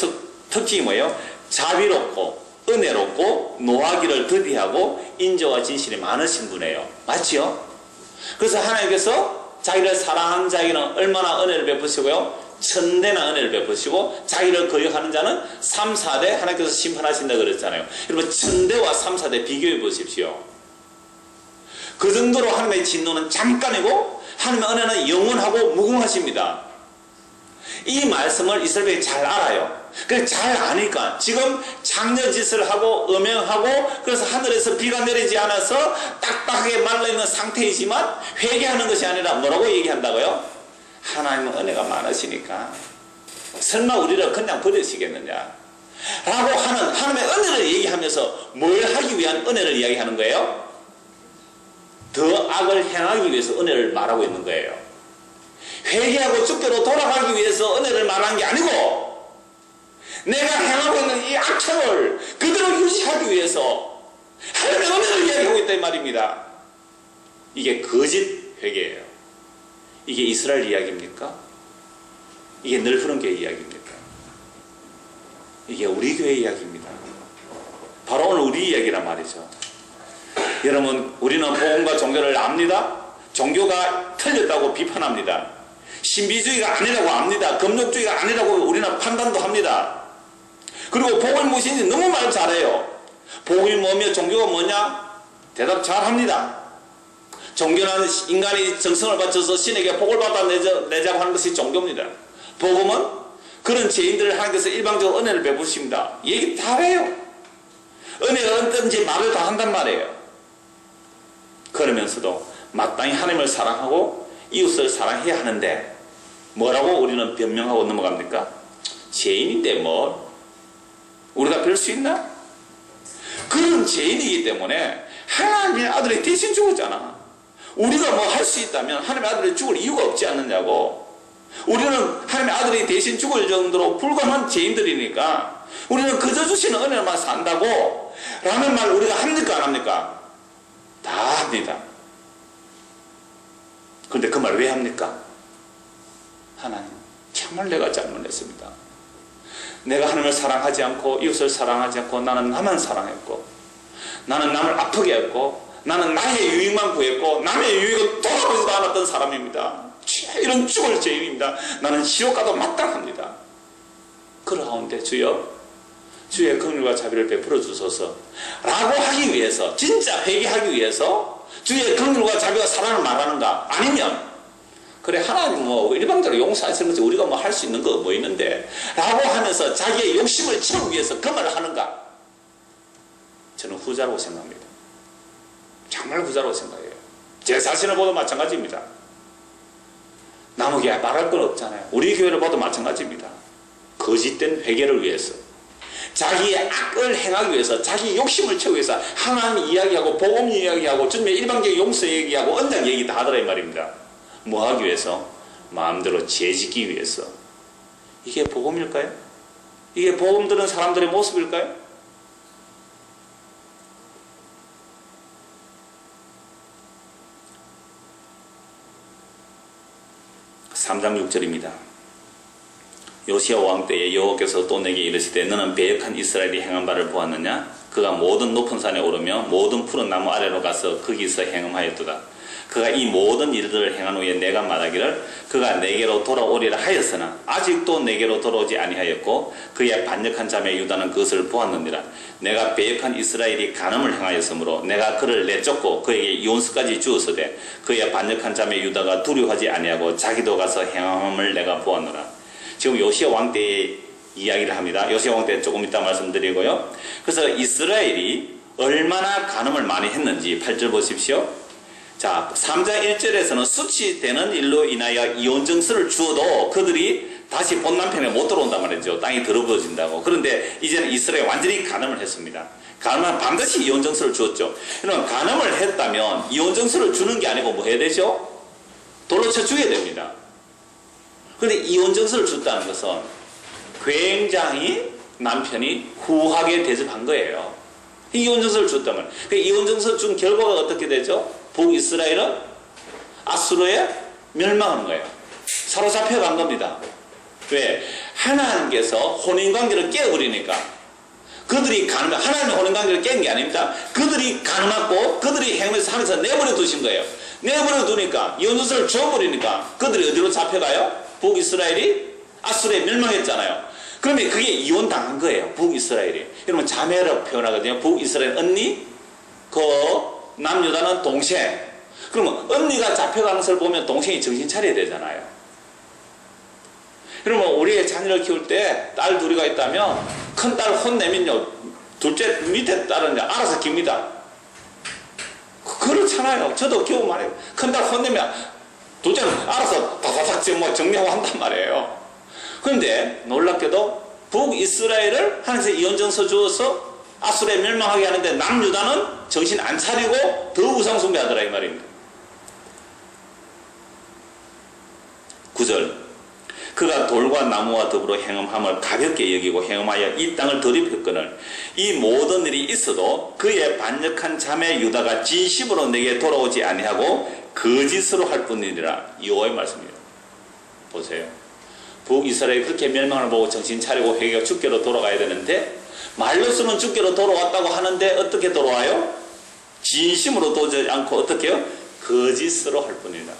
특징이 뭐예요? 자비롭고 은혜롭고 노하기를 더디하고 인자와 진실이 많으신 분이에요. 맞지요? 그래서 하나님께서 자기를 사랑하는 자에게는 얼마나 은혜를 베푸시고요? 천대나 은혜를 베푸시고 자기를 거역하는 자는 3, 4대 하나님께서 심판하신다 그랬잖아요. 여러분 천대와 3, 4대 비교해 보십시오. 그 정도로 하나님의 진노는 잠깐이고 하나님의 은혜는 영원하고 무궁하십니다. 이 말씀을 이스라엘이 잘 알아요. 그래서 잘 아니까 지금 장려짓을 하고 음행하고 그래서 하늘에서 비가 내리지 않아서 딱딱하게 말라있는 상태이지만 회개하는 것이 아니라 뭐라고 얘기한다고요? 하나님은 은혜가 많으시니까 설마 우리를 그냥 버리시겠느냐 라고 하는 하나님의 은혜를 얘기하면서 뭘 하기 위한 은혜를 이야기하는 거예요? 더 악을 행하기 위해서 은혜를 말하고 있는 거예요. 회개하고 주께로 돌아가기 위해서 은혜를 말한 게 아니고 내가 행하고 있는 이 악행을 그대로 유지하기 위해서 하나님의 은혜를 이야기하고 있다 이 말입니다. 이게 거짓 회개예요. 이게 이스라엘 이야기입니까? 이게 늘 흐른 교회 이야기입니까? 이게 우리 교회 이야기입니다. 바로 오늘 우리 이야기란 말이죠. 여러분 우리는 복음과 종교를 압니다. 종교가 틀렸다고 비판합니다. 신비주의가 아니라고 압니다. 금욕주의가 아니라고 우리는 판단도 합니다. 그리고 복음이 무엇인지 너무 말 잘해요. 복음이 뭐며 종교가 뭐냐? 대답 잘합니다. 종교는 인간이 정성을 바쳐서 신에게 복을 받아 내자고 하는 것이 종교입니다. 복음은 그런 죄인들을 하나님께서 일방적으로 은혜를 베푸십니다. 얘기 다 해요. 은혜가 어떤지 말을 다 한단 말이에요. 그러면서도 마땅히 하나님을 사랑하고 이웃을 사랑해야 하는데 뭐라고 우리는 변명하고 넘어갑니까? 죄인인데 뭘 우리가 별 수 있나? 그런 죄인이기 때문에 하나님의 아들이 대신 죽었잖아. 우리가 뭐 할 수 있다면 하나님의 아들이 죽을 이유가 없지 않느냐고. 우리는 하나님의 아들이 대신 죽을 정도로 불가능한 죄인들이니까 우리는 그저 주시는 은혜만 산다고 라는 말 우리가 합니까 안 합니까? 다 합니다. 그런데 그 말 왜 합니까? 하나님 정말 내가 잘못했습니다. 내가 하나님을 사랑하지 않고 이웃을 사랑하지 않고 나는 나만 사랑했고 나는 남을 아프게 했고 나는 나의 유익만 구했고 남의 유익을 돌아보지도 않았던 사람입니다. 이런 죽을 죄인입니다. 나는 지옥 가도 마땅합니다. 그러하온데 주여 주의 긍휼과 자비를 베풀어 주소서 라고 하기 위해서 진짜 회개하기 위해서 주의 긍휼과 자비와 사랑을 말하는가? 아니면 그래 하나님 뭐 일방적으로 용서하시는 거지 우리가 뭐 할 수 있는 거 뭐 있는데 라고 하면서 자기의 욕심을 채우기 위해서 그 말을 하는가? 저는 후자라고 생각합니다. 정말 후자라고 생각해요. 제 자신을 봐도 마찬가지입니다. 남에게 말할 건 없잖아요. 우리 교회를 봐도 마찬가지입니다. 거짓된 회개를 위해서 자기의 악을 행하기 위해서 자기 욕심을 채우기 위해서 하나님 이야기하고 복음 이야기하고 주님의 일방적인 용서 얘기하고 언약 얘기 다 하더라 이 말입니다. 뭐 하기 위해서? 마음대로 죄 짓기 위해서. 이게 복음일까요? 이게 복음 들은 사람들의 모습일까요? (3장 6절입니다) 요시야 왕 때에 여호와께서 또 내게 이르시되 너는 배역한 이스라엘이 행한 바를 보았느냐? 그가 모든 높은 산에 오르며 모든 푸른 나무 아래로 가서 거기서 행함하였도다. 그가 이 모든 일들을 행한 후에 내가 말하기를 그가 내게로 돌아오리라 하였으나 아직도 내게로 돌아오지 아니하였고 그의 반역한 자매 유다는 그것을 보았느니라. 내가 배역한 이스라엘이 간음을 행하였으므로 내가 그를 내쫓고 그에게 이혼수까지 주었으되 그의 반역한 자매 유다가 두려워하지 아니하고 자기도 가서 행함을 내가 보았노라. 지금 요시야 왕 때의 이야기를 합니다. 요시야 왕 때 조금 이따 말씀드리고요. 그래서 이스라엘이 얼마나 간음을 많이 했는지 8절 보십시오. 자, 3장 1절에서는 수치되는 일로 인하여 이혼 증서를 주어도 그들이 다시 본 남편에 못 들어온단 말이죠. 땅이 더러워진다고. 그런데 이제는 이스라엘 완전히 간음을 했습니다. 간음은 반드시 이혼 증서를 주었죠. 그러면 간음을 했다면 이혼 증서를 주는 게 아니고 뭐 해야 되죠? 돌로 쳐 죽여야 됩니다. 그런데 이혼 증서를 줬다는 것은 굉장히 남편이 후하게 대접한 거예요. 이혼 증서를 줬다면 그 이혼 증서 준 결과가 어떻게 되죠? 북이스라엘은 아수르에 멸망하는 거예요. 사로잡혀 간 겁니다. 왜? 하나님께서 혼인관계를 깨어버리니까 그들이 하나님의 혼인관계를 깬 게 아닙니다. 그들이 가늠하고 그들이 행해서 하면서 내버려 두신 거예요. 내버려 두니까 이혼증서를 줘버리니까 그들이 어디로 잡혀가요? 북이스라엘이 아수르에 멸망했잖아요. 그러면 그게 이혼당한 거예요. 북이스라엘이. 여러분 자매라고 표현하거든요. 북이스라엘 언니, 그 남유다는 동생. 그러면 언니가 잡혀가는 것을 보면 동생이 정신 차려야 되잖아요. 그러면 우리의 자녀를 키울 때 딸 둘이가 있다면 큰 딸 혼내면요 둘째 밑에 딸은 알아서 깁니다. 그렇잖아요. 저도 기억 말해요. 큰 딸 혼내면 둘째는 알아서 다다닥 정리하고 한단 말이에요. 그런데 놀랍게도 북이스라엘을 하나님께서 이혼증서 주어서 아수르에 멸망하게 하는데 남유다는 정신 안 차리고 더 우상숭배하더라 이 말입니다. 9절 그가 돌과 나무와 더불어 행음함을 가볍게 여기고 행음하여 이 땅을 더럽혔거늘 이 모든 일이 있어도 그의 반역한 자매 유다가 진심으로 내게 돌아오지 아니하고 거짓으로 할 뿐이니라. 여호와의 말씀입니다. 보세요. 북이스라엘이 그렇게 멸망을 보고 정신 차리고 회개가 주께로 돌아가야 되는데 말로서는 주께로 돌아왔다고 하는데 어떻게 돌아와요? 진심으로 도저히 않고 어떻게 해요? 거짓으로 할 뿐이다.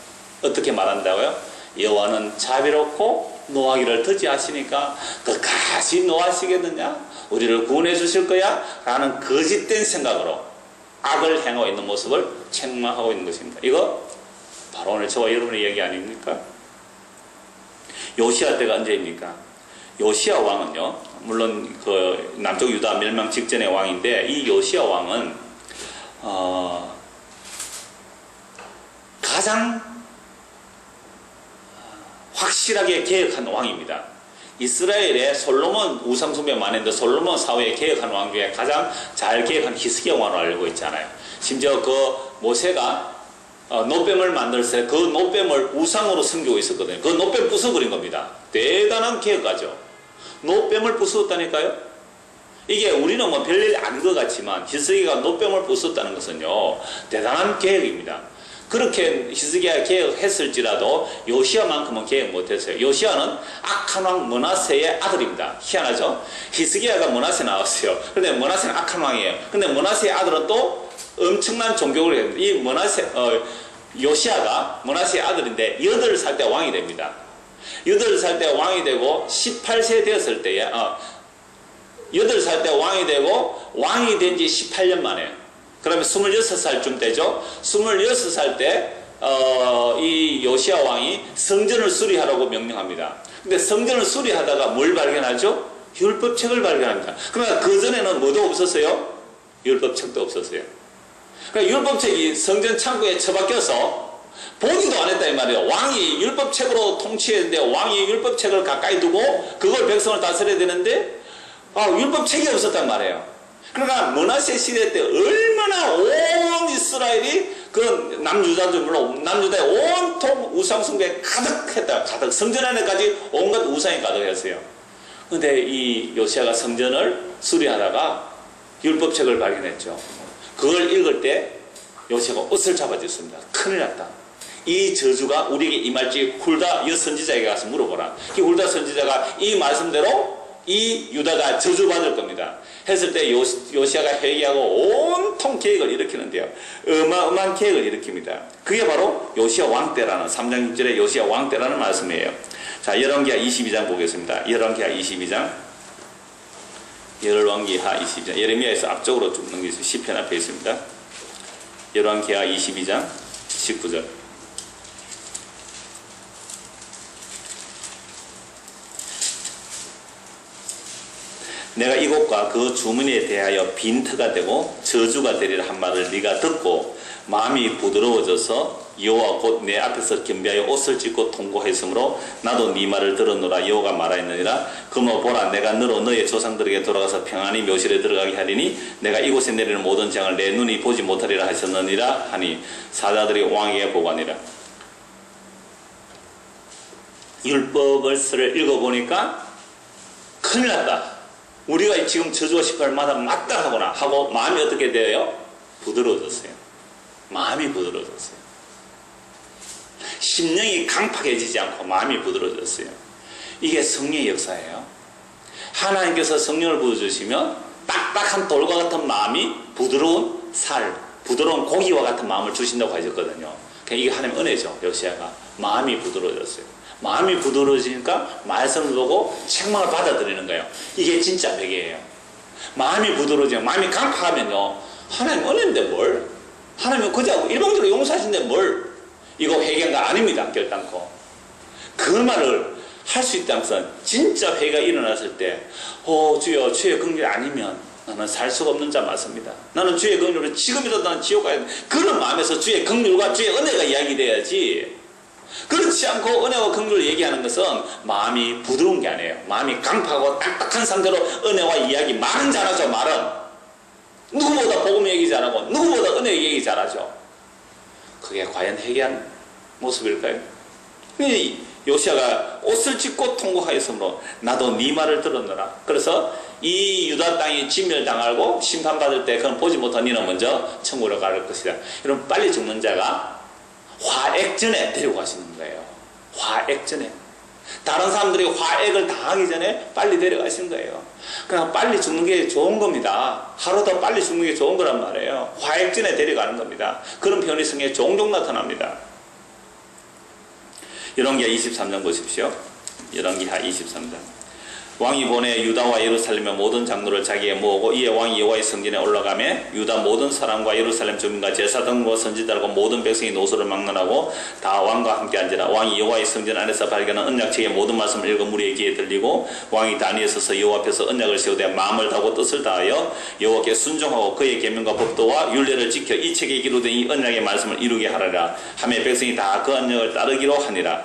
어떻게 말한다고요? 여호와는 자비롭고 노하기를 더디하시니까 끝까지 노하시겠느냐? 우리를 구원해 주실 거야? 라는 거짓된 생각으로 악을 행하고 있는 모습을 책망하고 있는 것입니다. 이거 바로 오늘 저와 여러분의 얘기 아닙니까? 요시아 때가 언제입니까? 요시아 왕은요, 물론 그 남쪽 유다 멸망 직전의 왕인데 이 요시아 왕은 가장 확실하게 개혁한 왕입니다. 이스라엘의 솔로몬 우상숭배만 했는데 솔로몬 사후에 개혁한 왕 중에 가장 잘 개혁한 히스기야 왕으로 알고 있잖아요. 심지어 그 모세가 노뱀을 만들 때 그 노뱀을 우상으로 섬기고 있었거든요. 그 노뱀 부숴버린 겁니다. 대단한 개혁가죠. 노뱀을 부수었다니까요. 이게 우리는 뭐 별일 아닌 것 같지만 히스기야가 노뱀을 부수었다는 것은요 대단한 개혁입니다. 그렇게 히스기야 개혁했을지라도 요시아만큼은 개혁 못했어요. 요시아는 악한 왕 므낫세의 아들입니다. 희한하죠? 히스기야가 므낫세 나왔어요. 그런데 므낫세는 악한 왕이에요. 근데 므낫세의 아들은 또 엄청난 종교를 했는데 이 요시아가 므낫세의 아들인데 8살 때 왕이 됩니다. 8살 때 왕이 되고 18세 되었을 때에 8살 때 왕이 되고 왕이 된 지 18년 만에 그러면 26살쯤 되죠. 26살 때 이 요시아 왕이 성전을 수리하라고 명령합니다. 근데 성전을 수리하다가 뭘 발견하죠? 율법책을 발견합니다. 그러나 그전에는 뭐도 없었어요? 율법책도 없었어요. 그러니까 율법책이 성전 창고에 처박혀서 보기도 안 했다 이 말이에요. 왕이 율법책으로 통치했는데 왕이 율법책을 가까이 두고 그걸 백성을 다스려야 되는데 율법책이 없었단 말이에요. 그러니까 므낫세 시대 때 얼마나 온 이스라엘이 그 남유다도 물론 남유다의 온통 우상숭배에 가득했다. 가득 성전 안에까지 온갖 우상이 가득했어요. 그런데 이 요시아가 성전을 수리하다가 율법책을 발견했죠. 그걸 읽을 때 요시아가 옷을 잡아줬습니다. 큰일 났다. 이 저주가 우리에게 임할지 훌다 여선지자에게 가서 물어보라. 이 훌다 선지자가 이 말씀대로 이 유다가 저주받을 겁니다. 했을 때 요시아가 회개하고 온통 계획을 일으키는데요. 어마어마한 계획을 일으킵니다. 그게 바로 요시아 왕 때라는 3장 6절에 요시아 왕 때라는 말씀이에요. 자, 열왕기하 22장 보겠습니다. 열왕기하 22장 열왕기하 22장 예레미야에서 앞쪽으로 쭉 넘기세요. 시편 앞에 있습니다. 열왕기하 22장 19절 내가 이곳과 그 주민에 대하여 빈터가 되고 저주가 되리라 한 말을 네가 듣고 마음이 부드러워져서 여호와 곧 내 앞에서 겸비하여 옷을 찢고 통고하였으므로 나도 네 말을 들었노라. 여호와가 말하였느니라. 그러므로 보라, 내가 너로 너의 조상들에게 돌아가서 평안히 묘실에 들어가게 하리니 내가 이곳에 내리는 모든 재앙을 내 눈이 보지 못하리라 하셨느니라 하니 사자들이 왕에게 보고하니라. 율법을 읽어보니까 큰일 났다. 우리가 지금 저주가 18마다 맞다 하거나 하고 마음이 어떻게 돼요? 부드러워졌어요. 마음이 부드러워졌어요. 심령이 강팍해지지 않고 마음이 부드러워졌어요. 이게 성령의 역사예요. 하나님께서 성령을 부어주시면 딱딱한 돌과 같은 마음이 부드러운 살, 부드러운 고기와 같은 마음을 주신다고 하셨거든요. 이게 하나님의 은혜죠. 요시야가 마음이 부드러워졌어요. 마음이 부드러워지니까 말씀을 보고 책망을 받아들이는 거예요. 이게 진짜 회개예요. 마음이 부드러워지면, 마음이 강팍하면요, 하나님 은혜인데 뭘? 하나님은 그저 일방적으로 용서하신데 뭘? 이거 회개가 아닙니다. 결단코. 그 말을 할 수 있다는 것은 진짜 회개가 일어났을 때, 주여, 주의 긍휼이 아니면 나는 살 수가 없는 자 맞습니다. 나는 주의 긍휼을 지금이라도 나는 지옥 가야 돼. 그런 마음에서 주의 긍휼과 주의 은혜가 이야기돼야지. 그렇지 않고 은혜와 긍휼을 얘기하는 것은 마음이 부드러운 게 아니에요. 마음이 강팍하고 딱딱한 상태로 은혜와 이야기, 말은 잘하죠. 말은 누구보다 복음 얘기 잘하고 누구보다 은혜 얘기 잘하죠. 그게 과연 회개한 모습일까요? 요시야가 옷을 찢고 통곡하였으므로 나도 네 말을 들었노라. 그래서 이 유다 땅이 진멸당하고 심판받을 때 그건 보지 못한 니는 먼저 천국으로 갈 것이다. 여러분, 빨리 죽는 자가 화액전에 데리고 가시는 거예요. 화액전에. 다른 사람들이 화액을 당하기 전에 빨리 데려가시는 거예요. 그냥 빨리 죽는 게 좋은 겁니다. 하루 더 빨리 죽는 게 좋은 거란 말이에요. 화액전에 데려가는 겁니다. 그런 표현이 성경에 종종 나타납니다. 열왕기하 23장 보십시오. 열왕기하 23장. 왕이 보내 유다와 예루살렘의 모든 장로를 자기에 모으고 이에 왕이 여호와의 성전에 올라가며 유다 모든 사람과 예루살렘 주민과 제사장과 선지자들과 모든 백성이 노소를 막론하고 다 왕과 함께 앉으라. 왕이 여호와의 성전 안에서 발견한 언약책의 모든 말씀을 읽어 무리의 귀에 들리고 왕이 단위에 서서 여호와 앞에서 언약을 세우되 마음을 다하고 뜻을 다하여 여호와께 순종하고 그의 계명과 법도와 율례를 지켜 이 책에 기록된 이 언약의 말씀을 이루게 하리라 하며 백성이 다 그 언약을 따르기로 하니라.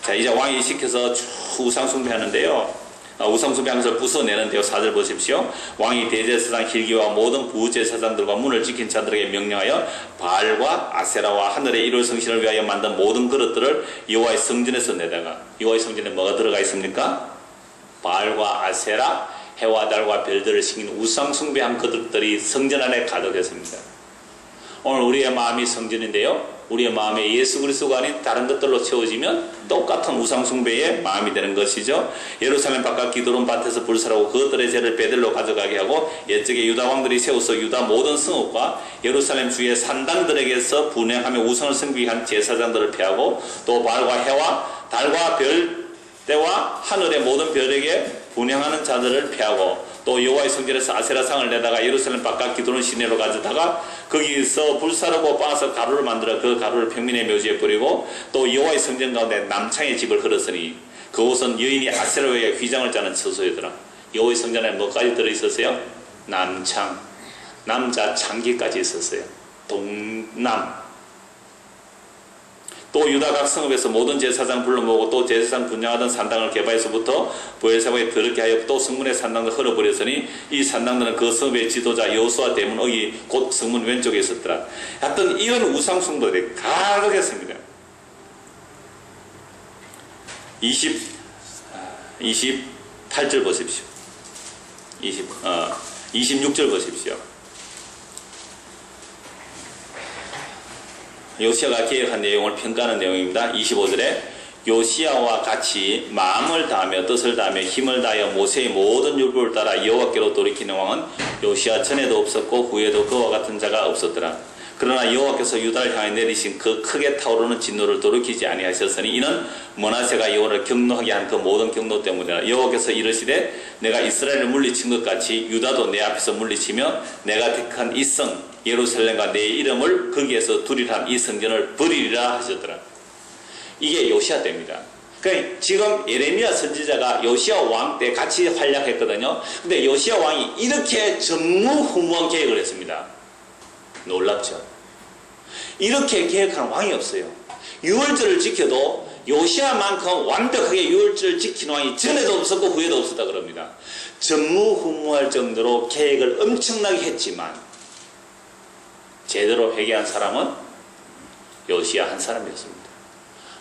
자, 이제 왕이 시켜서 쭉 우상 숭배하는데요. 우상 숭배하는 것을 부숴내는데요. 4절 보십시오. 왕이 대제사장 hil기야와 모든 부제사장들과 문을 지킨 자들에게 명령하여 바알과 아세라와 하늘의 일월 성신을 위하여 만든 모든 그릇들을 여호와의 성전에서 내다가, 여호와의 성전에 뭐가 들어가 있습니까? 바알과 아세라, 해와 달과 별들을 심긴 우상 숭배한 그릇들이 성전 안에 가득했습니다. 오늘 우리의 마음이 성전인데요, 우리의 마음에 예수 그리스도가 아닌 다른 것들로 채워지면 똑같은 우상 숭배의 마음이 되는 것이죠. 예루살렘 바깥 기드론 밭에서 불살하고 그것들의 죄를 베들로 가져가게 하고 옛적에 유다 왕들이 세워서 유다 모든 성읍과 예루살렘 주의 산당들에게서 분향하며 우상을 섬기게 한 제사장들을 패하고 또 바알과 해와 달과 별대와 하늘의 모든 별에게 분향하는 자들을 패하고 또 여호와의 성전에서 아세라상을 내다가 예루살렘 바깥 기드론 시내로 가져다가 거기서 불사르고 빻아서 가루를 만들어 그 가루를 평민의 묘지에 뿌리고 또 여호와의 성전 가운데 남창의 집을 걸었으니 그곳은 여인이 아세라에게 휘장을 짜는 처소이더라. 여호와의 성전에 뭐까지 들어있었어요? 남창, 남자 창기까지 있었어요. 동남. 또 유다 각 성읍에서 모든 제사장 불러 모으고 또 제사장 분양하던 산당을 개바에서부터 보엘사바에 더럽게 하여 또 성문의 산당을 헐어버렸으니 이 산당들은 그 성읍의 지도자 여호수아 대문 어기 곧 성문 왼쪽에 있었더라. 하여튼 이런 우상 숭배들이 가득했습니다. 28절 보십시오. 26절 보십시오. 요시야가 계획한 내용을 평가하는 내용입니다. 25절에 요시야와 같이 마음을 다하며 뜻을 다하며 힘을 다하여 모세의 모든 율법을 따라 여호와께로 돌이키는 왕은 요시야 전에도 없었고 후에도 그와 같은 자가 없었더라. 그러나 여호와께서 유다를 향해 내리신 그 크게 타오르는 진노를 돌이키지 아니하셨으니 이는 므낫세가 여호와를 경노하게 한 그 모든 경노 때문이라. 여호와께서 이르시되 내가 이스라엘을 물리친 것 같이 유다도 내 앞에서 물리치며 내가 택한 이 성 예루살렘과 내 이름을 거기에서 두리라 한 이 성전을 버리리라 하셨더라. 이게 요시야 때입니다. 그러니까 지금 예레미야 선지자가 요시야 왕 때 같이 활약했거든요. 근데 요시야 왕이 이렇게 전무후무한 계획을 했습니다. 놀랍죠. 이렇게 계획하는 왕이 없어요. 유월절을 지켜도 요시야만큼 완벽하게 유월절을 지키는 왕이 전에도 없었고 후에도 없었다 그럽니다. 전무후무할 정도로 계획을 엄청나게 했지만 제대로 회개한 사람은 요시야 한 사람이었습니다.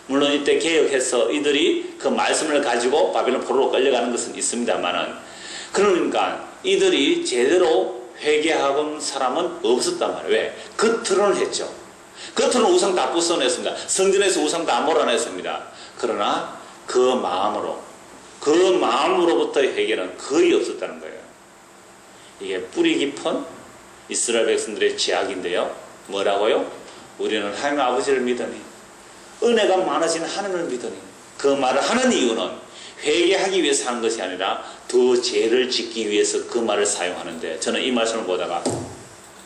물론 이때 개혁해서 이들이 그 말씀을 가지고 바벨론 포로로 끌려가는 것은 있습니다만은, 그러니까 이들이 제대로 회개하는 사람은 없었단 말이에요. 왜? 겉으로는 했죠. 겉으로는 우상 다 부숴냈습니다. 성전에서 우상 다 몰아냈습니다. 그러나 그 마음으로부터의 회개는 거의 없었다는 거예요. 이게 뿌리 깊은 이스라엘 백성들의 죄악인데요. 뭐라고요? 우리는 하나님 아버지를 믿으니, 은혜가 많으신 하나님을 믿으니. 그 말을 하는 이유는 회개하기 위해서 하는 것이 아니라 더 죄를 짓기 위해서 그 말을 사용하는데, 저는 이 말씀을 보다가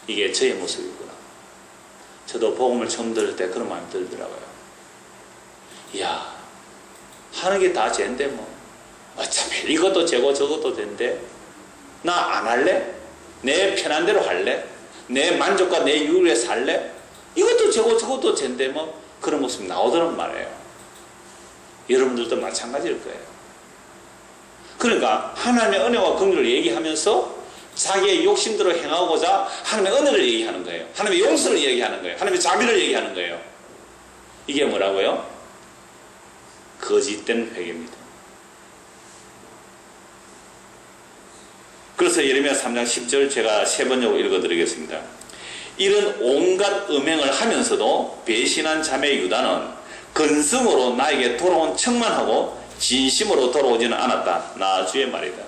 이게 저의 모습이구나. 저도 복음을 처음 들을 때 그런 마음이 들더라고요. 이야, 하는 게 다 죄인데 뭐 어차피 이것도 죄고 저것도 죄인데 나 안 할래? 내 편한 대로 할래? 내 만족과 내 유익에 살래? 이것도 죄고 저것도 죄인데 뭐, 그런 모습이 나오더란 말이에요. 여러분들도 마찬가지일 거예요. 그러니까 하나님의 은혜와 긍휼을 얘기하면서 자기의 욕심대로 행하고자 하나님의 은혜를 얘기하는 거예요. 하나님의 용서를 얘기하는 거예요. 하나님의 자비를 얘기하는 거예요. 이게 뭐라고요? 거짓된 회개입니다. 그래서 예레미야 3장 10절 제가 세 번역으로 읽어드리겠습니다. 이런 온갖 음행을 하면서도 배신한 자매 유다는 근성으로 나에게 돌아온 척만 하고 진심으로 돌아오지는 않았다. 나 주의 말이다.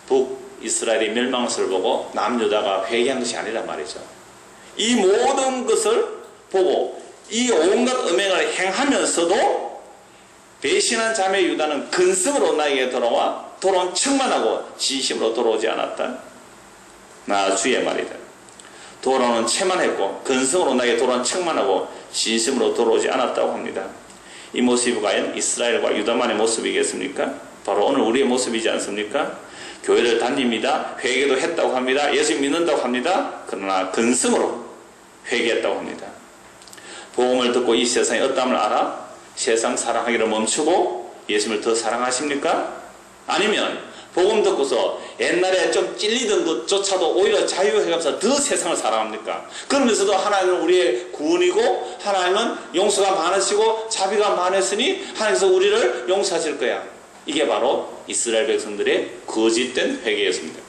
북이스라엘의 멸망을 보고 남유다가 회개한 것이 아니란 말이죠. 이 모든 것을 보고 이 온갖 음행을 행하면서도 배신한 자매 유다는 근성으로 나에게 돌아온 척만 하고 진심으로 돌아오지 않았다. 나 주의 말이다. 돌아오는 채만 했고 근성으로 나에게 돌아온 척만 하고 진심으로 돌아오지 않았다고 합니다. 이 모습이 과연 이스라엘과 유다만의 모습이겠습니까? 바로 오늘 우리의 모습이지 않습니까? 교회를 다닙니다. 회개도 했다고 합니다. 예수 믿는다고 합니다. 그러나 근성으로 회개했다고 합니다. 복음을 듣고 이 세상이 어떠함을 알아? 세상 사랑하기를 멈추고 예수님을 더 사랑하십니까? 아니면 복음 듣고서 옛날에 좀 찔리던 것조차도 오히려 자유해가면서 더 세상을 사랑합니까? 그러면서도 하나님은 우리의 구원이고 하나님은 용서가 많으시고 자비가 많으시니 하나님께서 우리를 용서하실 거야. 이게 바로 이스라엘 백성들의 거짓된 회개였습니다.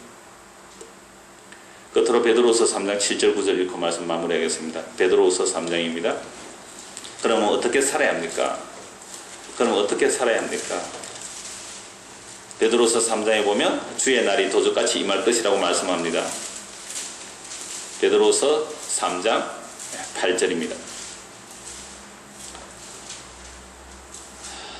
끝으로 베드로후서 3장 7절 9절 읽고 말씀 마무리하겠습니다. 베드로후서 3장입니다. 그러면 어떻게 살아야 합니까? 베드로서 3장에 보면 주의 날이 도적같이 임할 것이라고 말씀합니다. 베드로서 3장 8절입니다.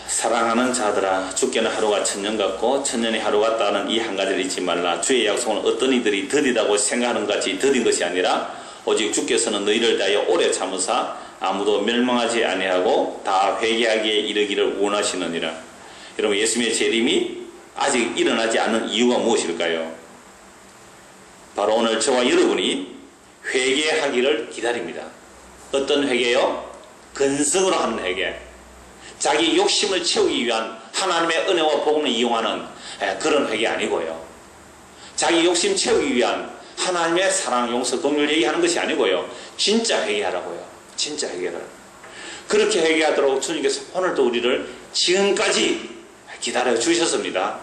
사랑하는 자들아, 죽게는 하루가 천년 같고 천년이 하루 같다는 이 한 가지를 잊지 말라. 주의 약속은 어떤 이들이 더디다고 생각하는 것 같이 더딘 것이 아니라 오직 주께서는 너희를 대하여 오래 참으사 아무도 멸망하지 아니하고 다 회개하기에 이르기를 원하시느니라. 여러분, 예수님의 재림이 아직 일어나지 않은 이유가 무엇일까요? 바로 오늘 저와 여러분이 회개하기를 기다립니다. 어떤 회개요? 근성으로 하는 회개. 자기 욕심을 채우기 위한 하나님의 은혜와 복음을 이용하는 그런 회개 아니고요. 자기 욕심 채우기 위한 하나님의 사랑, 용서, 긍휼 얘기하는 것이 아니고요. 진짜 회개하라고요. 진짜 회개를. 그렇게 회개하도록 주님께서 오늘도 우리를 지금까지 기다려 주셨습니다.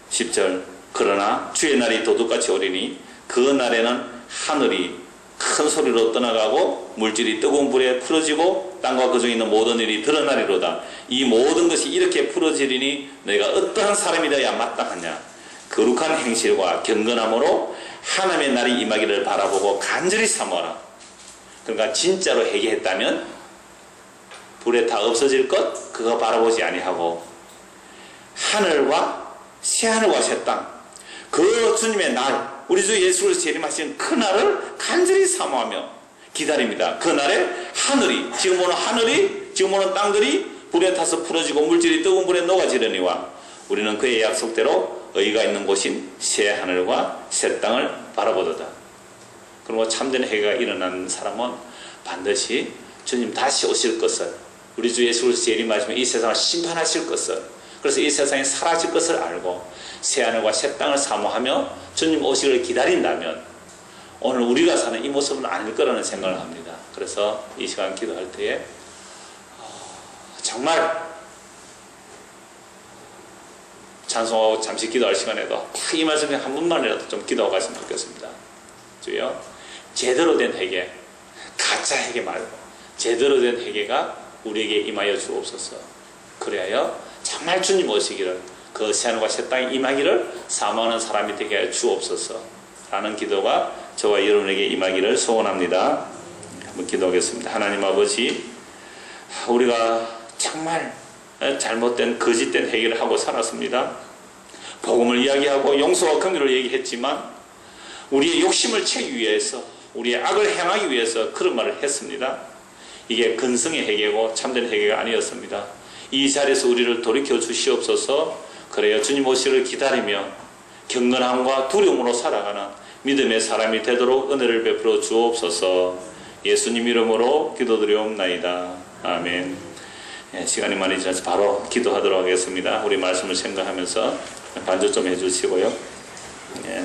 10절. 그러나 주의 날이 도둑같이 오리니 그 날에는 하늘이 큰 소리로 떠나가고 물질이 뜨거운 불에 풀어지고 땅과 그 중에 있는 모든 일이 드러나리로다. 이 모든 것이 이렇게 풀어지리니 너희가 어떠한 사람이 되어야 마땅하냐. 거룩한 행실과 경건함으로 하나님의 날이 임하기를 바라보고 간절히 사모하라. 그러니까 진짜로 회개했다면 불에 다 없어질 것 그거 바라보지 아니하고 하늘과 새하늘과 새 땅, 그 주님의 날, 우리 주 예수 그리스도 재림하신 그 날을 간절히 사모하며 기다립니다. 그 날에 하늘이, 지금 보는 땅들이 불에 타서 풀어지고 물질이 뜨거운 불에 녹아지려니와 우리는 그의 약속대로 의가 있는 곳인 새 하늘과 새 땅을 바라보도다. 그리고 참된 회개가 일어난 사람은 반드시 주님 다시 오실 것을, 우리 주 예수 그리스도 재림하시면 이 세상을 심판하실 것을, 그래서 이 세상이 사라질 것을 알고 새하늘과 새 땅을 사모하며 주님 오시기를 기다린다면 오늘 우리가 사는 이 모습은 아닐 거라는 생각을 합니다. 그래서 이 시간 기도할 때에 정말 찬송하고 잠시 기도할 시간에도 이 말씀에 한 번만이라도 좀 기도하고 갔으면 좋겠습니다. 주여, 제대로 된 회개, 가짜 회개 말고 제대로 된 회개가 우리에게 임하여 주옵소서. 그래야 정말 주님 오시기를, 그 새하늘과 새 땅에 임하기를 사모하는 사람이 되게 하여 주옵소서 라는 기도가 저와 여러분에게 임하기를 소원합니다. 한번 기도하겠습니다. 하나님 아버지, 우리가 정말 잘못된 거짓된 회개를 하고 살았습니다. 복음을 이야기하고 용서와 긍휼을 얘기했지만 우리의 욕심을 채우기 위해서, 우리의 악을 행하기 위해서 그런 말을 했습니다. 이게 근성의 회개고 참된 회개가 아니었습니다. 이 자리에서 우리를 돌이켜 주시옵소서. 그래야 주님 오시기를 기다리며 경건함과 두려움으로 살아가는 믿음의 사람이 되도록 은혜를 베풀어 주옵소서. 예수님 이름으로 기도드리옵나이다. 아멘. 시간이 많이 지나서 바로 기도하도록 하겠습니다. 우리 말씀을 생각하면서 반주 좀 해주시고요. 예.